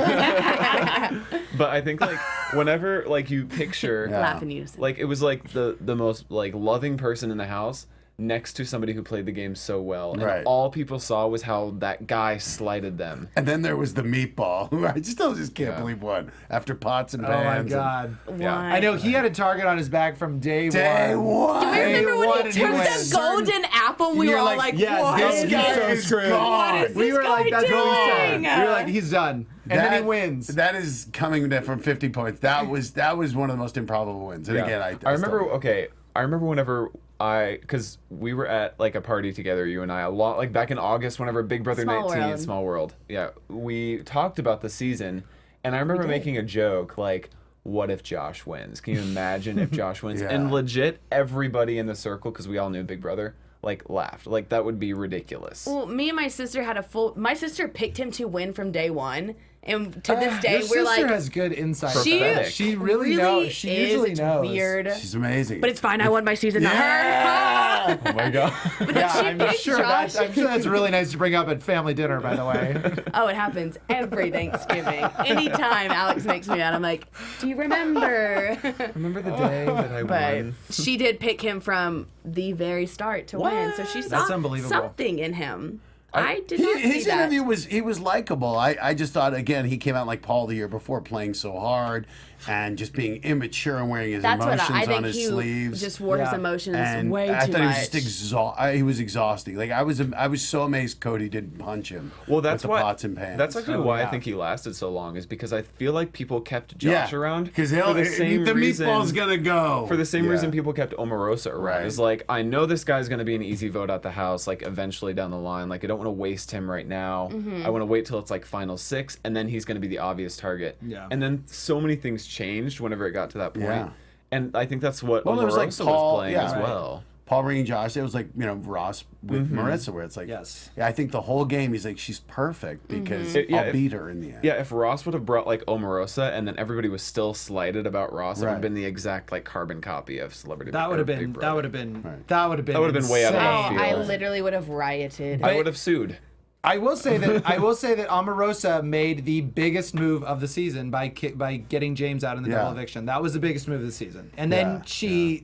Speaker 6: But I think like whenever like you picture
Speaker 4: Laugh in unison.
Speaker 6: like it was like the most like loving person in the house next to somebody who played the game so well, and
Speaker 5: Right.
Speaker 6: all people saw was how that guy slighted them.
Speaker 5: And then there was the meatball, who I still just can't believe won after pots and
Speaker 1: Oh my
Speaker 5: pans.
Speaker 1: god.
Speaker 6: Yeah.
Speaker 1: I know he had a target on his back from day
Speaker 5: Day one.
Speaker 4: Do we remember when
Speaker 1: Day
Speaker 4: he took
Speaker 1: one,
Speaker 4: the golden apple? We
Speaker 5: You're
Speaker 4: were all
Speaker 5: like,
Speaker 4: like,
Speaker 1: yeah,
Speaker 4: what?
Speaker 1: this
Speaker 5: This guy
Speaker 1: so
Speaker 5: is
Speaker 1: screwed.
Speaker 5: gone.
Speaker 4: What is
Speaker 1: We
Speaker 4: this
Speaker 1: were like,
Speaker 4: guy
Speaker 1: that's what we said.
Speaker 4: doing?
Speaker 1: We were like, he's done. And then he wins.
Speaker 5: That is coming from 50 points. That was one of the most improbable wins. And
Speaker 6: Yeah.
Speaker 5: again,
Speaker 6: I remember. Okay, I remember whenever because we were at like a party together, you and I, a lot, like back in August, whenever Big Brother
Speaker 4: Small
Speaker 6: 19,
Speaker 4: World.
Speaker 6: Small World. Yeah, we talked about the season, and I remember making a joke like, "What if Josh wins? Can you imagine if Josh wins?"
Speaker 5: Yeah.
Speaker 6: And legit, everybody in the circle, because we all knew Big Brother, like laughed. Like that would be ridiculous.
Speaker 4: Well, me and my sister had my sister picked him to win from day one. And to this day,
Speaker 1: Your
Speaker 4: we're
Speaker 1: sister
Speaker 4: like,
Speaker 1: has good insight.
Speaker 6: Prophetic.
Speaker 1: She really knows. She
Speaker 4: is
Speaker 1: usually knows.
Speaker 4: weird.
Speaker 5: She's amazing.
Speaker 4: But it's fine. I won my season. Not her.
Speaker 5: yeah.
Speaker 6: Oh my god.
Speaker 1: Yeah,
Speaker 4: She
Speaker 1: I'm
Speaker 4: picked
Speaker 1: sure
Speaker 4: Josh.
Speaker 1: I'm sure that's really nice to bring up at family dinner, by the way.
Speaker 4: Oh, it happens every Thanksgiving. Anytime Alex makes me mad, I'm like, do you remember?
Speaker 6: Remember the day that I
Speaker 4: But
Speaker 6: won?
Speaker 4: she did pick him from the very start to win. So she saw
Speaker 1: That's unbelievable.
Speaker 4: something in him. I did not see
Speaker 5: His
Speaker 4: that.
Speaker 5: interview was likable. I just thought, again, he came out like Paul the year before, playing so hard and just being immature and wearing his
Speaker 4: That's what
Speaker 5: emotions
Speaker 4: I think
Speaker 5: on his
Speaker 4: he
Speaker 5: sleeves.
Speaker 4: just wore his
Speaker 1: Yeah.
Speaker 4: emotions
Speaker 5: And
Speaker 4: way
Speaker 5: I
Speaker 4: too
Speaker 5: thought
Speaker 4: much.
Speaker 5: he was just he was exhausting. Like I was so amazed Cody didn't punch him.
Speaker 6: Well, that's
Speaker 5: with the
Speaker 6: why.
Speaker 5: pots and pans.
Speaker 6: That's actually
Speaker 1: Oh,
Speaker 6: why
Speaker 1: yeah.
Speaker 6: I think he lasted so long, is because I feel like people kept Josh around
Speaker 5: because
Speaker 6: for the same reason.
Speaker 5: meatball's gonna go
Speaker 6: For the same
Speaker 5: Yeah.
Speaker 6: reason people kept Omarosa around.
Speaker 5: Right.
Speaker 6: It's like, I know this guy's going to be an easy vote out the house, like eventually down the line. Like, I don't want to waste him right now. I want to wait till it's like final 6, and then he's going to be the obvious target.
Speaker 1: Yeah.
Speaker 6: And then so many things changed whenever it got to that point.
Speaker 5: Yeah.
Speaker 6: And I think that's what
Speaker 5: Well, there was, like,
Speaker 6: Omarosa
Speaker 5: Paul-
Speaker 6: was playing
Speaker 5: yeah,
Speaker 6: as
Speaker 5: right.
Speaker 6: well.
Speaker 5: Paul bringing Josh. It was like Ross with Marissa, where it's like,
Speaker 1: Yes.
Speaker 5: yeah, I think the whole game he's like, she's perfect because
Speaker 6: It- yeah,
Speaker 5: I'll
Speaker 6: if-
Speaker 5: beat her in the end.
Speaker 6: Yeah, if Ross would have brought like Omarosa and then everybody was still slighted about Ross, it would have
Speaker 5: Right.
Speaker 6: been the exact like carbon copy of Celebrity.
Speaker 1: That
Speaker 6: Big-
Speaker 1: would have
Speaker 6: Big
Speaker 1: been.
Speaker 6: Brother.
Speaker 1: That would have been.
Speaker 5: Right.
Speaker 1: That would have been.
Speaker 6: That would have been way out of
Speaker 1: insane.
Speaker 6: left
Speaker 4: Oh,
Speaker 6: field.
Speaker 4: I literally would have rioted.
Speaker 6: I would have sued.
Speaker 1: I will say that Omarosa made the biggest move of the season by getting James out in the double eviction. That was the biggest move of the season. And then she,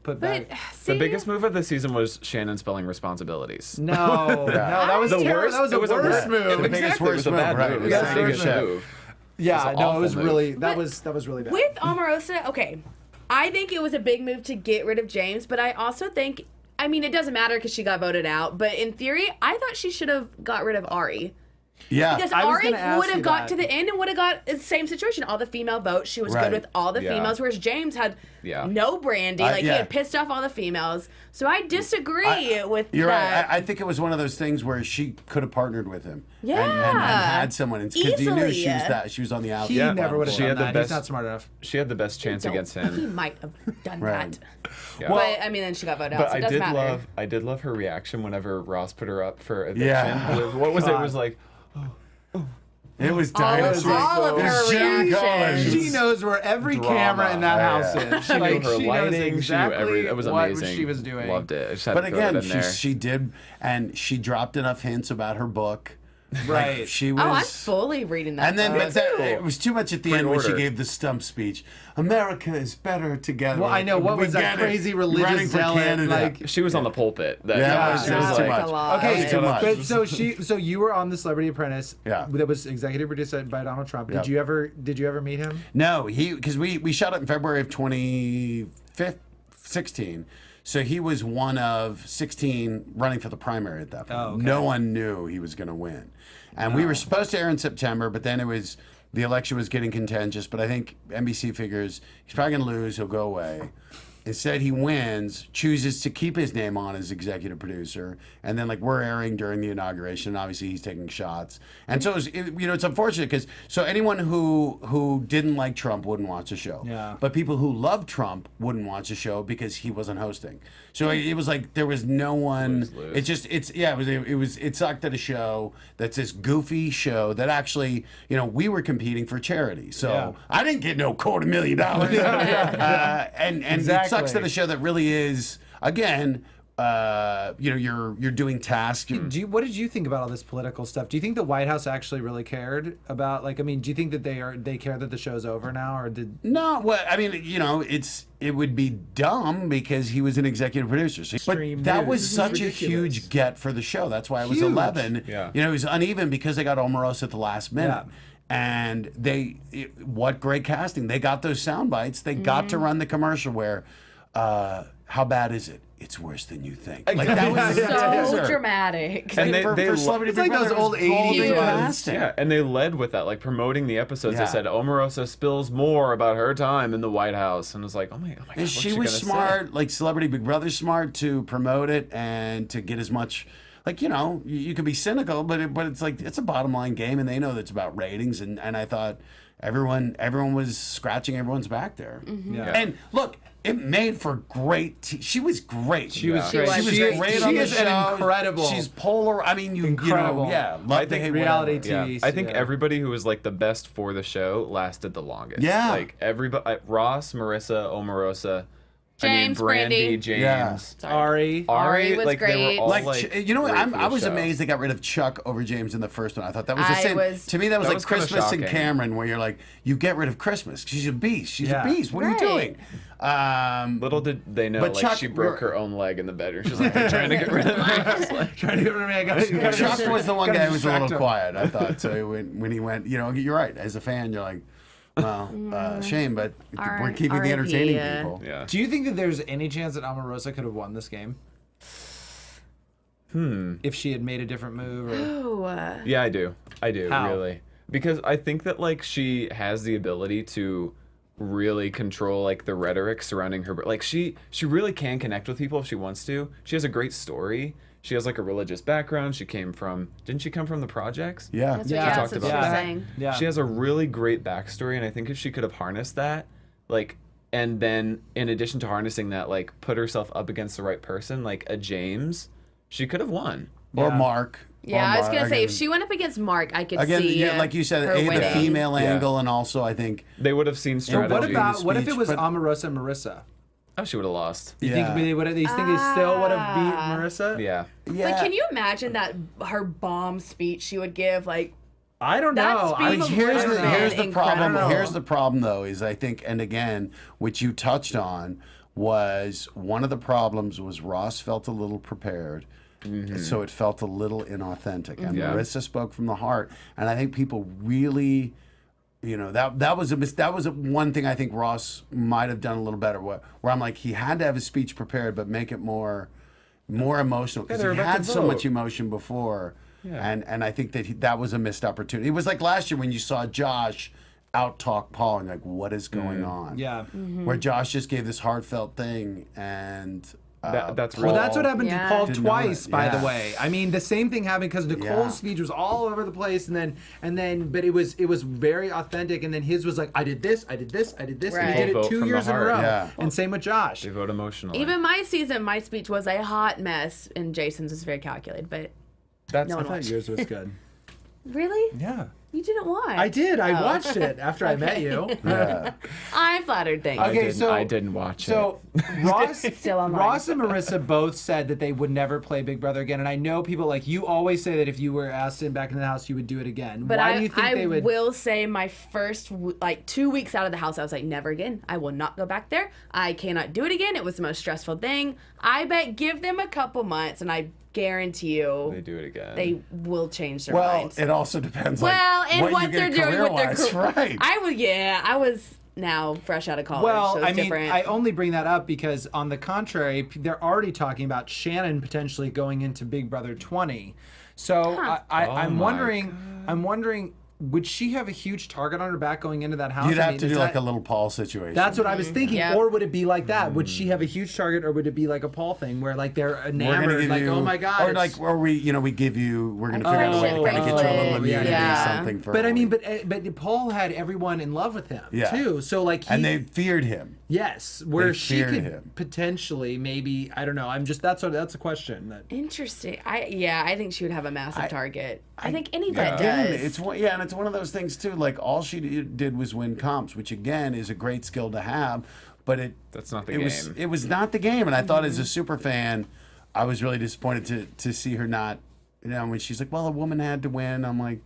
Speaker 1: put back.
Speaker 6: The biggest move of the season was Shannon spelling responsibilities.
Speaker 1: No, that was terrible. That was the worst move.
Speaker 5: The biggest worst move, right?
Speaker 6: It was the biggest move.
Speaker 1: Yeah, no, it was really that was really bad.
Speaker 4: With Omarosa, okay, I think it was a big move to get rid of James, but I also think, I mean, it doesn't matter because she got voted out, but in theory, I thought she should have got rid of Ari.
Speaker 5: Yeah.
Speaker 4: Because
Speaker 1: I was
Speaker 4: Ari
Speaker 1: gonna ask
Speaker 4: would have
Speaker 1: you
Speaker 4: got
Speaker 1: that.
Speaker 4: to the end and would have got the same situation. All the female votes. She was
Speaker 5: Right.
Speaker 4: good with all the
Speaker 6: Yeah.
Speaker 4: females, whereas James had no Brandi. Like, he
Speaker 5: yeah.
Speaker 4: had pissed off all the females. So I disagree with
Speaker 5: You're
Speaker 4: that.
Speaker 5: right. I think it was one of those things where she could have partnered with him.
Speaker 4: Yeah.
Speaker 5: And had someone. Because you knew
Speaker 4: Easily.
Speaker 5: she was on the outside.
Speaker 1: He never would have
Speaker 6: She
Speaker 1: done
Speaker 6: had the
Speaker 1: that.
Speaker 6: best-
Speaker 1: He's not smart enough.
Speaker 6: She had the best chance against
Speaker 4: He
Speaker 6: him.
Speaker 4: might have done
Speaker 5: Right.
Speaker 4: that.
Speaker 6: Yeah.
Speaker 4: But, I mean, then she got voted out,
Speaker 6: But
Speaker 4: so it doesn't matter.
Speaker 6: I did love her reaction whenever Ross put her up for eviction.
Speaker 5: Yeah.
Speaker 6: What was it? It was like,
Speaker 5: It was
Speaker 4: All of
Speaker 5: dynamite.
Speaker 4: her
Speaker 5: Jim
Speaker 4: reactions.
Speaker 5: Collins.
Speaker 1: She knows where every
Speaker 6: Drama.
Speaker 1: camera in that house
Speaker 5: Yeah.
Speaker 1: is.
Speaker 6: she knew
Speaker 1: Like,
Speaker 6: her
Speaker 1: she knows
Speaker 6: lighting. She knew
Speaker 1: exactly
Speaker 6: everything. It was
Speaker 1: what
Speaker 6: amazing.
Speaker 1: she was doing.
Speaker 6: Loved it. I just had
Speaker 5: But
Speaker 6: to throw that
Speaker 5: again,
Speaker 6: in there.
Speaker 5: she did, and she dropped enough hints about her book.
Speaker 1: Right.
Speaker 5: She was.
Speaker 4: Oh, I'm fully reading that.
Speaker 5: And then,
Speaker 4: book.
Speaker 5: but that, it was too much at the end when she
Speaker 6: order.
Speaker 5: gave the stump speech. America is better together.
Speaker 1: Well, I know. What
Speaker 5: We
Speaker 1: was that
Speaker 5: get it.
Speaker 1: crazy
Speaker 5: Running
Speaker 1: religious
Speaker 5: for
Speaker 1: zealot?
Speaker 5: Canada.
Speaker 1: Like,
Speaker 6: She was on the pulpit. That
Speaker 5: Yeah,
Speaker 6: was,
Speaker 5: it was
Speaker 4: that
Speaker 5: too
Speaker 4: was
Speaker 5: much.
Speaker 4: a lot.
Speaker 1: okay,
Speaker 5: too much.
Speaker 1: but so you were on the Celebrity Apprentice.
Speaker 5: Yeah.
Speaker 1: That was executive produced by Donald Trump.
Speaker 5: Yeah.
Speaker 1: Did you ever meet him?
Speaker 5: No, because we shot it in February of 2016. So he was one of 16 running for the primary at that point.
Speaker 1: Oh, okay.
Speaker 5: No one knew he was going to win. And we were supposed to air in September, but then the election was getting contentious. But I think NBC figures he's probably going to lose, he'll go away. Instead, he wins, chooses to keep his name on as executive producer, and then we're airing during the inauguration. Obviously, he's taking shots, and so it's unfortunate because anyone who didn't like Trump wouldn't watch the show.
Speaker 1: Yeah.
Speaker 5: But people who loved Trump wouldn't watch the show because he wasn't hosting. So it was like there was no one.
Speaker 6: Lose.
Speaker 5: It sucked at a show that's this goofy show that actually we were competing for charity. So
Speaker 1: Yeah.
Speaker 5: I didn't get no $250,000. And
Speaker 1: Exactly.
Speaker 5: it sucks that a show that really is again. You're doing tasks.
Speaker 1: What did you think about all this political stuff? Do you think the White House actually really cared about? Do you think that they care that the show's over now, or did?
Speaker 5: No, well, I mean, it would be dumb because he was an executive producer. So, but
Speaker 1: Extreme
Speaker 5: that
Speaker 1: news.
Speaker 5: was
Speaker 1: This is
Speaker 5: such
Speaker 1: ridiculous.
Speaker 5: a huge get for the show. That's why it was
Speaker 1: Huge.
Speaker 5: 11.
Speaker 6: Yeah.
Speaker 5: It was uneven because they got Omarosa at the last minute.
Speaker 1: Yeah.
Speaker 5: And what great casting. They got those sound bites. They got to run the commercial where, how bad is it? It's worse than you think. That was
Speaker 4: So dramatic.
Speaker 6: And
Speaker 5: for Celebrity
Speaker 1: It's
Speaker 5: Big
Speaker 1: like those
Speaker 5: Brother,
Speaker 1: old
Speaker 5: it was golden
Speaker 1: 80s
Speaker 5: casting.
Speaker 6: Yeah, and they led with that, promoting the episodes.
Speaker 5: Yeah.
Speaker 6: They said Omarosa spills more about her time in the White House, and it was like, oh my god,
Speaker 5: And
Speaker 6: what's
Speaker 5: she
Speaker 6: gonna
Speaker 5: was
Speaker 6: say?
Speaker 5: smart, Celebrity Big Brother smart to promote it and to get as much. You can be cynical, but it's it's a bottom line game, and they know that's about ratings. And I thought everyone was scratching everyone's back there.
Speaker 1: Yeah.
Speaker 5: And look, it made for great. She was great.
Speaker 1: She was
Speaker 4: great.
Speaker 5: She was
Speaker 4: She-
Speaker 5: great
Speaker 1: she
Speaker 5: on the
Speaker 1: is an
Speaker 5: show.
Speaker 1: incredible-
Speaker 5: She's polar. I mean,
Speaker 1: Incredible.
Speaker 5: love
Speaker 6: I
Speaker 5: to
Speaker 6: think
Speaker 5: hate
Speaker 1: reality
Speaker 5: whatever.
Speaker 1: TV.
Speaker 6: I think
Speaker 1: Yeah.
Speaker 6: everybody who was the best for the show lasted the longest.
Speaker 5: Yeah.
Speaker 6: Everybody, Ross, Marissa, Omarosa,
Speaker 4: James,
Speaker 6: Brandi,
Speaker 4: Brandi.
Speaker 6: James,
Speaker 5: Yeah.
Speaker 1: Ari.
Speaker 4: Ari was
Speaker 6: they
Speaker 4: great.
Speaker 6: were all
Speaker 5: I
Speaker 6: great
Speaker 5: was
Speaker 6: for the show.
Speaker 5: amazed they got rid of Chuck over James in the first one. I thought that was the
Speaker 4: I
Speaker 5: same.
Speaker 4: was-
Speaker 5: To me, that was
Speaker 6: That
Speaker 5: like
Speaker 6: was kinda
Speaker 5: Christmas and
Speaker 6: shocking.
Speaker 5: Cameron, where you're you get rid of Christmas. She's a beast. She's
Speaker 1: Yeah.
Speaker 5: a beast. What are you
Speaker 4: Right.
Speaker 5: doing?
Speaker 6: Little did they know,
Speaker 5: But Chuck-
Speaker 6: she broke her own leg in the bedroom. She's they're trying to get rid of me.
Speaker 1: Trying to get rid of me. I gotta
Speaker 5: Chuck was the one
Speaker 1: gotta
Speaker 5: guy who was a
Speaker 1: distract
Speaker 5: little
Speaker 1: him.
Speaker 5: quiet, I thought. So when he went, you're right. As a fan, you're like, well, shame, but we're keeping the
Speaker 4: R.I.P.,
Speaker 5: entertaining
Speaker 4: yeah.
Speaker 5: people.
Speaker 6: Yeah.
Speaker 1: Do you think that there's any chance that Omarosa could have won this game? If she had made a different move, or
Speaker 4: Oh,
Speaker 6: Yeah, I do.
Speaker 1: How?
Speaker 6: Really. Because I think that she has the ability to really control the rhetoric surrounding her. She really can connect with people if she wants to. She has a great story. She has a religious background. Didn't she come from the projects?
Speaker 5: Yeah.
Speaker 4: that's
Speaker 1: Yeah.
Speaker 4: what,
Speaker 6: talked
Speaker 4: that's
Speaker 6: about
Speaker 4: what she was
Speaker 6: that.
Speaker 4: saying.
Speaker 1: yeah,
Speaker 6: She has a really great backstory, and I think if she could have harnessed that, and then in addition to harnessing that, put herself up against the right person, like a James, she could have won.
Speaker 5: Or
Speaker 1: Yeah.
Speaker 5: Mark.
Speaker 4: Yeah,
Speaker 5: Or
Speaker 4: I was
Speaker 5: Mark.
Speaker 4: gonna say if
Speaker 5: Again-
Speaker 4: she went up against Mark, I could
Speaker 5: Again,
Speaker 4: see.
Speaker 5: like you said,
Speaker 4: her
Speaker 5: the
Speaker 4: winning.
Speaker 5: female
Speaker 6: Yeah.
Speaker 5: angle, and also I think
Speaker 6: They would have seen
Speaker 1: Or
Speaker 6: strategy.
Speaker 1: what if it was
Speaker 5: but-
Speaker 1: Omarosa and Marissa?
Speaker 6: Oh, she would have lost.
Speaker 1: You think they would? You think they still would have beat Marissa?
Speaker 6: Yeah.
Speaker 4: Like, can you imagine that her bomb speech she would give? Like,
Speaker 1: I don't
Speaker 4: That
Speaker 1: know.
Speaker 4: speech
Speaker 1: I mean,
Speaker 4: was
Speaker 5: Here's the problem.
Speaker 4: incredible.
Speaker 5: Here's the problem, though, is I think, and again, which you touched on, was one of the problems was Ross felt a little prepared. So it felt a little inauthentic. And Marissa spoke from the heart. And I think people really, that was one thing I think Ross might have done a little better. Where I'm like, he had to have his speech prepared, but make it more emotional because he had so much emotion before. Yeah. And I think that was a missed opportunity. It was like last year when you saw Josh out-talk Paul and like, what is going on?
Speaker 1: Yeah.
Speaker 5: Where Josh just gave this heartfelt thing and...
Speaker 6: that's
Speaker 1: Well, that's what happened to Paul
Speaker 5: Didn't know
Speaker 1: twice,
Speaker 5: it.
Speaker 1: by
Speaker 5: Yeah.
Speaker 1: the way. I mean, the same thing happened because Nicole's speech was all over the place, and then, but it was very authentic, and then his was like, I did this, and he did it
Speaker 6: Vote
Speaker 1: 2
Speaker 6: from
Speaker 1: years
Speaker 6: the
Speaker 1: in a
Speaker 6: heart.
Speaker 1: row.
Speaker 5: Yeah.
Speaker 1: And same with Josh.
Speaker 6: They vote emotionally.
Speaker 4: even my season, my speech was a hot mess, and Jason's was very calculated. But
Speaker 6: That's
Speaker 4: no one
Speaker 1: I thought
Speaker 4: watched.
Speaker 1: yours was good.
Speaker 4: Really?
Speaker 1: Yeah.
Speaker 4: You didn't watch?
Speaker 1: I did. I watched it after I met you.
Speaker 5: Yeah.
Speaker 4: I'm flattered. Thanks.
Speaker 1: Okay,
Speaker 6: I didn't watch
Speaker 1: So Ross,
Speaker 4: Still online.
Speaker 1: Ross and Marissa both said that they would never play Big Brother again, and I know people like you always say that if you were asked in back in the house, you would do it again.
Speaker 4: But
Speaker 1: Why
Speaker 4: I,
Speaker 1: do you think
Speaker 4: I
Speaker 1: they would?
Speaker 4: will say my first 2 weeks out of the house, I was like, never again. I will not go back there. I cannot do it again. It was the most stressful thing. I bet give them a couple months, and I guarantee you
Speaker 6: They do it again.
Speaker 4: they will change their
Speaker 5: Well,
Speaker 4: minds.
Speaker 5: it also depends
Speaker 4: Well,
Speaker 5: like,
Speaker 4: and
Speaker 5: what you
Speaker 4: they're
Speaker 5: get
Speaker 4: doing with their
Speaker 5: career-wise,
Speaker 4: career.
Speaker 5: right.
Speaker 4: I was now fresh out of college.
Speaker 1: Well,
Speaker 4: so it's
Speaker 1: I mean,
Speaker 4: different.
Speaker 1: I only bring that up because, on the contrary, they're already talking about Shannon potentially going into Big Brother 20. So I'm
Speaker 6: my
Speaker 1: wondering, would she have a huge target on her back going into that house?
Speaker 5: You'd
Speaker 1: I
Speaker 5: have
Speaker 1: mean,
Speaker 5: to
Speaker 1: is
Speaker 5: do like
Speaker 1: that-
Speaker 5: a little Paul situation.
Speaker 1: That's what I was thinking.
Speaker 4: Yeah.
Speaker 1: Or would it be like that? Would she have a huge target, or would it be like a Paul thing where like they're
Speaker 5: We're gonna
Speaker 1: enamored,
Speaker 5: give
Speaker 1: like,
Speaker 5: you,
Speaker 1: oh my god,
Speaker 5: or
Speaker 1: it's-
Speaker 5: like, or we give you, we're gonna figure out a way to
Speaker 4: friendship
Speaker 5: kind of get you a little
Speaker 4: bracelet.
Speaker 5: immunity
Speaker 4: Yeah.
Speaker 5: or something for.
Speaker 1: But I
Speaker 5: a
Speaker 1: mean,
Speaker 5: week.
Speaker 1: but Paul had everyone in love with him
Speaker 5: Yeah.
Speaker 1: too. So like,
Speaker 5: and they feared him.
Speaker 1: yes, where
Speaker 5: they
Speaker 1: she
Speaker 5: feared
Speaker 1: could
Speaker 5: him.
Speaker 1: potentially, maybe, I don't know. That's a question that.
Speaker 4: Interesting. I think she would have a massive target. I think any vet
Speaker 5: Again,
Speaker 4: does.
Speaker 5: and it's one of those things too. Like all she did was win comps, which again is a great skill to have, but
Speaker 6: That's not the
Speaker 5: it was
Speaker 6: game.
Speaker 5: it was not the game. And I thought as a super fan, I was really disappointed to see her not. When she's like, "Well, a woman had to win," I'm like,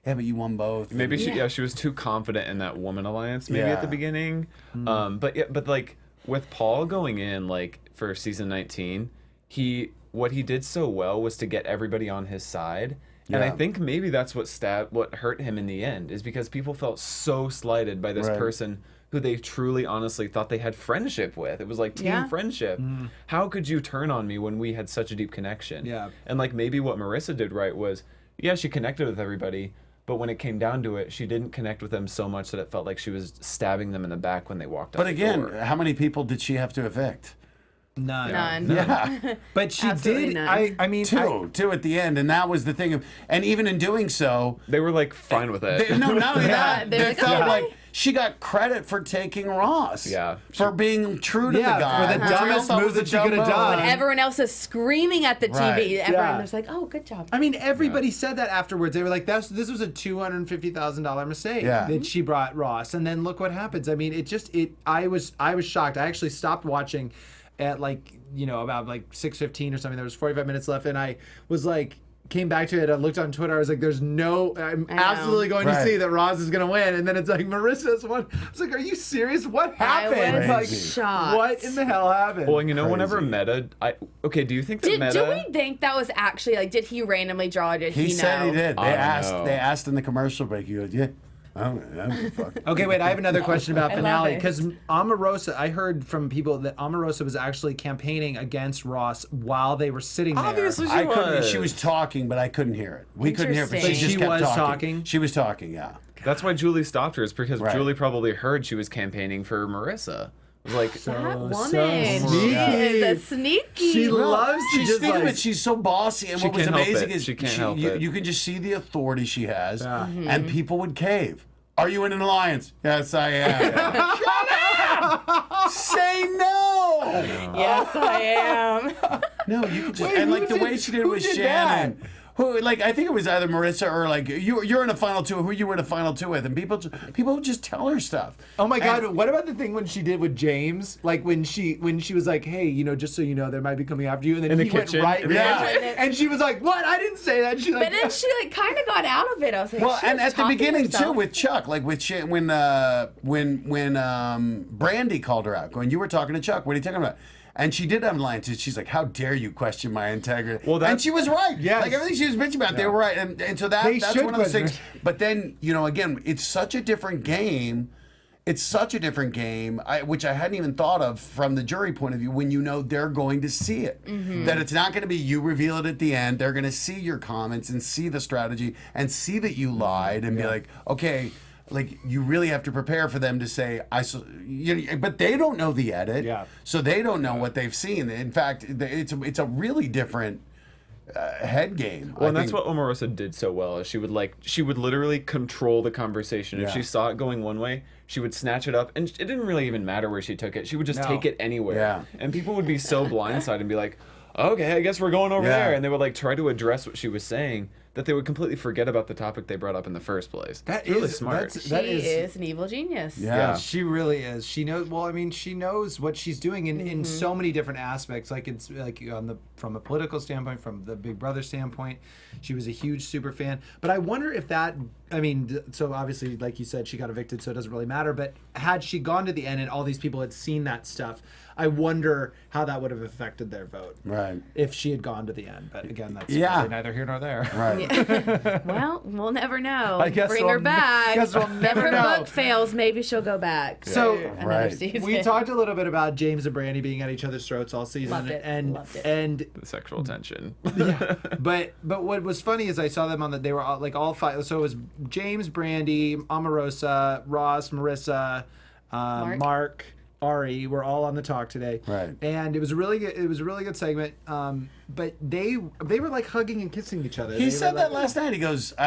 Speaker 5: "Yeah, but you won both."
Speaker 6: Maybe
Speaker 5: And-
Speaker 6: she was too confident in that woman alliance maybe at the
Speaker 5: Yeah.
Speaker 6: beginning. But like with Paul going in like for season 19, what he did so well was to get everybody on his side. And I
Speaker 5: Yeah.
Speaker 6: think maybe that's what hurt him in the end is because people felt so slighted by this
Speaker 5: Right.
Speaker 6: person who they truly honestly thought they had friendship with. It was like team
Speaker 4: Yeah.
Speaker 6: friendship. How could you turn on me when we had such a deep connection?
Speaker 1: Yeah.
Speaker 6: And like maybe what Marissa did right was, yeah, she connected with everybody, but when it came down to it, she didn't connect with them so much that it felt like she was stabbing them in the back when they walked out
Speaker 5: But
Speaker 6: the
Speaker 5: again,
Speaker 6: door.
Speaker 5: how many people did she have to evict?
Speaker 4: None.
Speaker 5: Yeah.
Speaker 1: But she
Speaker 4: Absolutely
Speaker 1: did.
Speaker 4: none.
Speaker 1: I mean,
Speaker 5: Two at the end, and that was the thing. And even in doing so,
Speaker 6: They were like fine with it.
Speaker 5: not only that,
Speaker 4: they're
Speaker 5: they
Speaker 4: like,
Speaker 5: felt
Speaker 4: "Okay."
Speaker 5: like she got credit for taking Ross.
Speaker 6: Yeah.
Speaker 5: For being true to
Speaker 1: Yeah,
Speaker 5: the guy.
Speaker 1: for the
Speaker 5: which we all
Speaker 1: dumbest
Speaker 5: thought
Speaker 1: move
Speaker 5: was a
Speaker 1: that she
Speaker 5: dumb
Speaker 1: could have
Speaker 5: move.
Speaker 1: done.
Speaker 4: When everyone else is screaming at the TV,
Speaker 5: Right.
Speaker 4: everyone
Speaker 1: Yeah.
Speaker 4: was like, "Oh, good job."
Speaker 1: I mean, everybody said that afterwards. They were like, "This was a $250,000 mistake
Speaker 5: Yeah.
Speaker 1: that she brought Ross." And then look what happens. I mean, I was shocked. I actually stopped watching at about 6:15 or something. There was 45 minutes left, and I was like, came back to it. I looked on Twitter. I was like, I'm
Speaker 4: I know.
Speaker 1: absolutely going to
Speaker 5: Right.
Speaker 1: see that Ross is going to win. And then it's like, Marissa's won. I was like, are you serious? What happened?
Speaker 4: was
Speaker 1: Like,
Speaker 4: shocked.
Speaker 1: what in the hell happened?
Speaker 6: Well, whenever
Speaker 5: Crazy.
Speaker 6: Meta, do you think that
Speaker 4: Do
Speaker 6: Meta?
Speaker 4: we think that was actually did he randomly draw? Or did he
Speaker 5: He said
Speaker 4: know?
Speaker 5: he did.
Speaker 6: I don't know.
Speaker 5: They asked in the commercial break. He goes, "Yeah, I'm fucking."
Speaker 1: Okay, wait, I have another question about
Speaker 4: I love
Speaker 1: finale
Speaker 4: it.
Speaker 1: because Omarosa, I heard from people that Omarosa was actually campaigning against Ross while they were sitting there.
Speaker 6: Obviously,
Speaker 5: I couldn't. She was talking, but I couldn't hear it. We couldn't hear it, but she
Speaker 4: Interesting.
Speaker 5: just
Speaker 1: She
Speaker 5: kept
Speaker 1: was
Speaker 5: talking.
Speaker 1: talking?
Speaker 5: She was talking. Yeah.
Speaker 6: That's why Julie stopped her. Is because
Speaker 5: Right.
Speaker 6: Julie probably heard she was campaigning for Marissa. It was like,
Speaker 4: That woman,
Speaker 1: so
Speaker 4: she
Speaker 1: sneaky.
Speaker 4: is a sneaky.
Speaker 1: She loves to
Speaker 5: She's
Speaker 1: just
Speaker 5: thinking
Speaker 1: like,
Speaker 5: it. She's so bossy, and
Speaker 6: She
Speaker 5: what was
Speaker 6: can't help
Speaker 5: amazing
Speaker 6: it.
Speaker 5: is
Speaker 6: She can't help it.
Speaker 5: you can just see the authority she has,
Speaker 1: Yeah.
Speaker 5: and people would cave. Are you in an alliance? Yes, I am. Shut up! Say no.
Speaker 4: Yes, I am.
Speaker 5: No, you could just
Speaker 1: Wait,
Speaker 5: and like
Speaker 1: who
Speaker 5: the
Speaker 1: did-
Speaker 5: way she did
Speaker 1: who
Speaker 5: with
Speaker 1: did
Speaker 5: Shannon. who, like, I think it was either Marissa or like you're in a final two. Who you were in a final two with, and people would just tell her stuff.
Speaker 1: Oh my God! What about the thing when she did with James? Like when she was like, "Hey, you know, just so you know, they might be coming after you," and then
Speaker 6: In the
Speaker 1: he went
Speaker 6: kitchen.
Speaker 1: right,
Speaker 5: Yeah.
Speaker 1: and she was like, "What? I didn't say that." She like,
Speaker 4: But then she like kind of got out of it. I was like,
Speaker 5: Well,
Speaker 4: she
Speaker 5: and
Speaker 4: was
Speaker 5: at the
Speaker 4: talking
Speaker 5: beginning
Speaker 4: herself.
Speaker 5: too with Chuck, like with when Brandi called her out, going, "You were talking to Chuck. What are you talking about?" And she did have lines. She's like, "How dare you question my integrity?"
Speaker 6: Well,
Speaker 5: and she was right.
Speaker 1: Yes.
Speaker 5: Like everything she was bitching about, they were right. And so
Speaker 1: They
Speaker 5: that's
Speaker 1: should
Speaker 5: one of those
Speaker 1: question
Speaker 5: things. But then, you know, again, it's such a different game. It's such a different game, which I hadn't even thought of from the jury point of view, when you know they're going to see it. That it's not going to be you reveal it at the end. They're going to see your comments and see the strategy and see that you lied and be like, okay, like you really have to prepare for them to say, but they don't know the edit.
Speaker 1: Yeah.
Speaker 5: So they don't know what they've seen. In fact, it's a really different head game.
Speaker 6: Well, and that's what Omarosa did so well. Is she would literally control the conversation. If
Speaker 5: Yeah.
Speaker 6: she saw it going one way, she would snatch it up, and it didn't really even matter where she took it. She would just take it anywhere.
Speaker 5: Yeah.
Speaker 6: And people would be so blindsided and be like, "Okay, I guess we're going over
Speaker 5: Yeah.
Speaker 6: there," and they would like try to address what she was saying, that they would completely forget about the topic they brought up in the first place.
Speaker 1: That
Speaker 6: It's really
Speaker 1: is-
Speaker 6: smart.
Speaker 1: that's-
Speaker 4: She
Speaker 1: that
Speaker 4: is an evil genius.
Speaker 5: Yeah.
Speaker 1: She really is. She knows. Well, I mean, she knows what she's doing in so many different aspects. Like it's like from a political standpoint, from the Big Brother standpoint, she was a huge super fan. But I wonder if that. I mean, so obviously, like you said, she got evicted, so it doesn't really matter. But had she gone to the end and all these people had seen that stuff, I wonder how that would have affected their vote.
Speaker 5: Right.
Speaker 1: If she had gone to the end. But again, that's
Speaker 5: Yeah.
Speaker 1: really neither here nor there.
Speaker 5: Right.
Speaker 4: Well, we'll never know.
Speaker 1: I guess
Speaker 4: Bring
Speaker 1: we'll
Speaker 4: her back.
Speaker 1: guess we'll never
Speaker 4: if her
Speaker 1: know.
Speaker 4: book fails, maybe she'll go back.
Speaker 1: So,
Speaker 4: for another
Speaker 5: right.
Speaker 4: season.
Speaker 1: We talked a little bit about James and Brandi being at each other's throats all season,
Speaker 4: Loved it.
Speaker 1: and
Speaker 4: Loved it.
Speaker 1: and
Speaker 6: The sexual tension.
Speaker 1: yeah, but what was funny is I saw them on they were all five. So it was James, Brandi, Omarosa, Ross, Marissa, Mark, Ari were all on the talk today.
Speaker 5: Right.
Speaker 1: And it was a really good segment. But they were like hugging and kissing each other.
Speaker 5: He
Speaker 1: They
Speaker 5: said
Speaker 1: were
Speaker 5: that
Speaker 1: like-
Speaker 5: last night. He goes,
Speaker 4: No,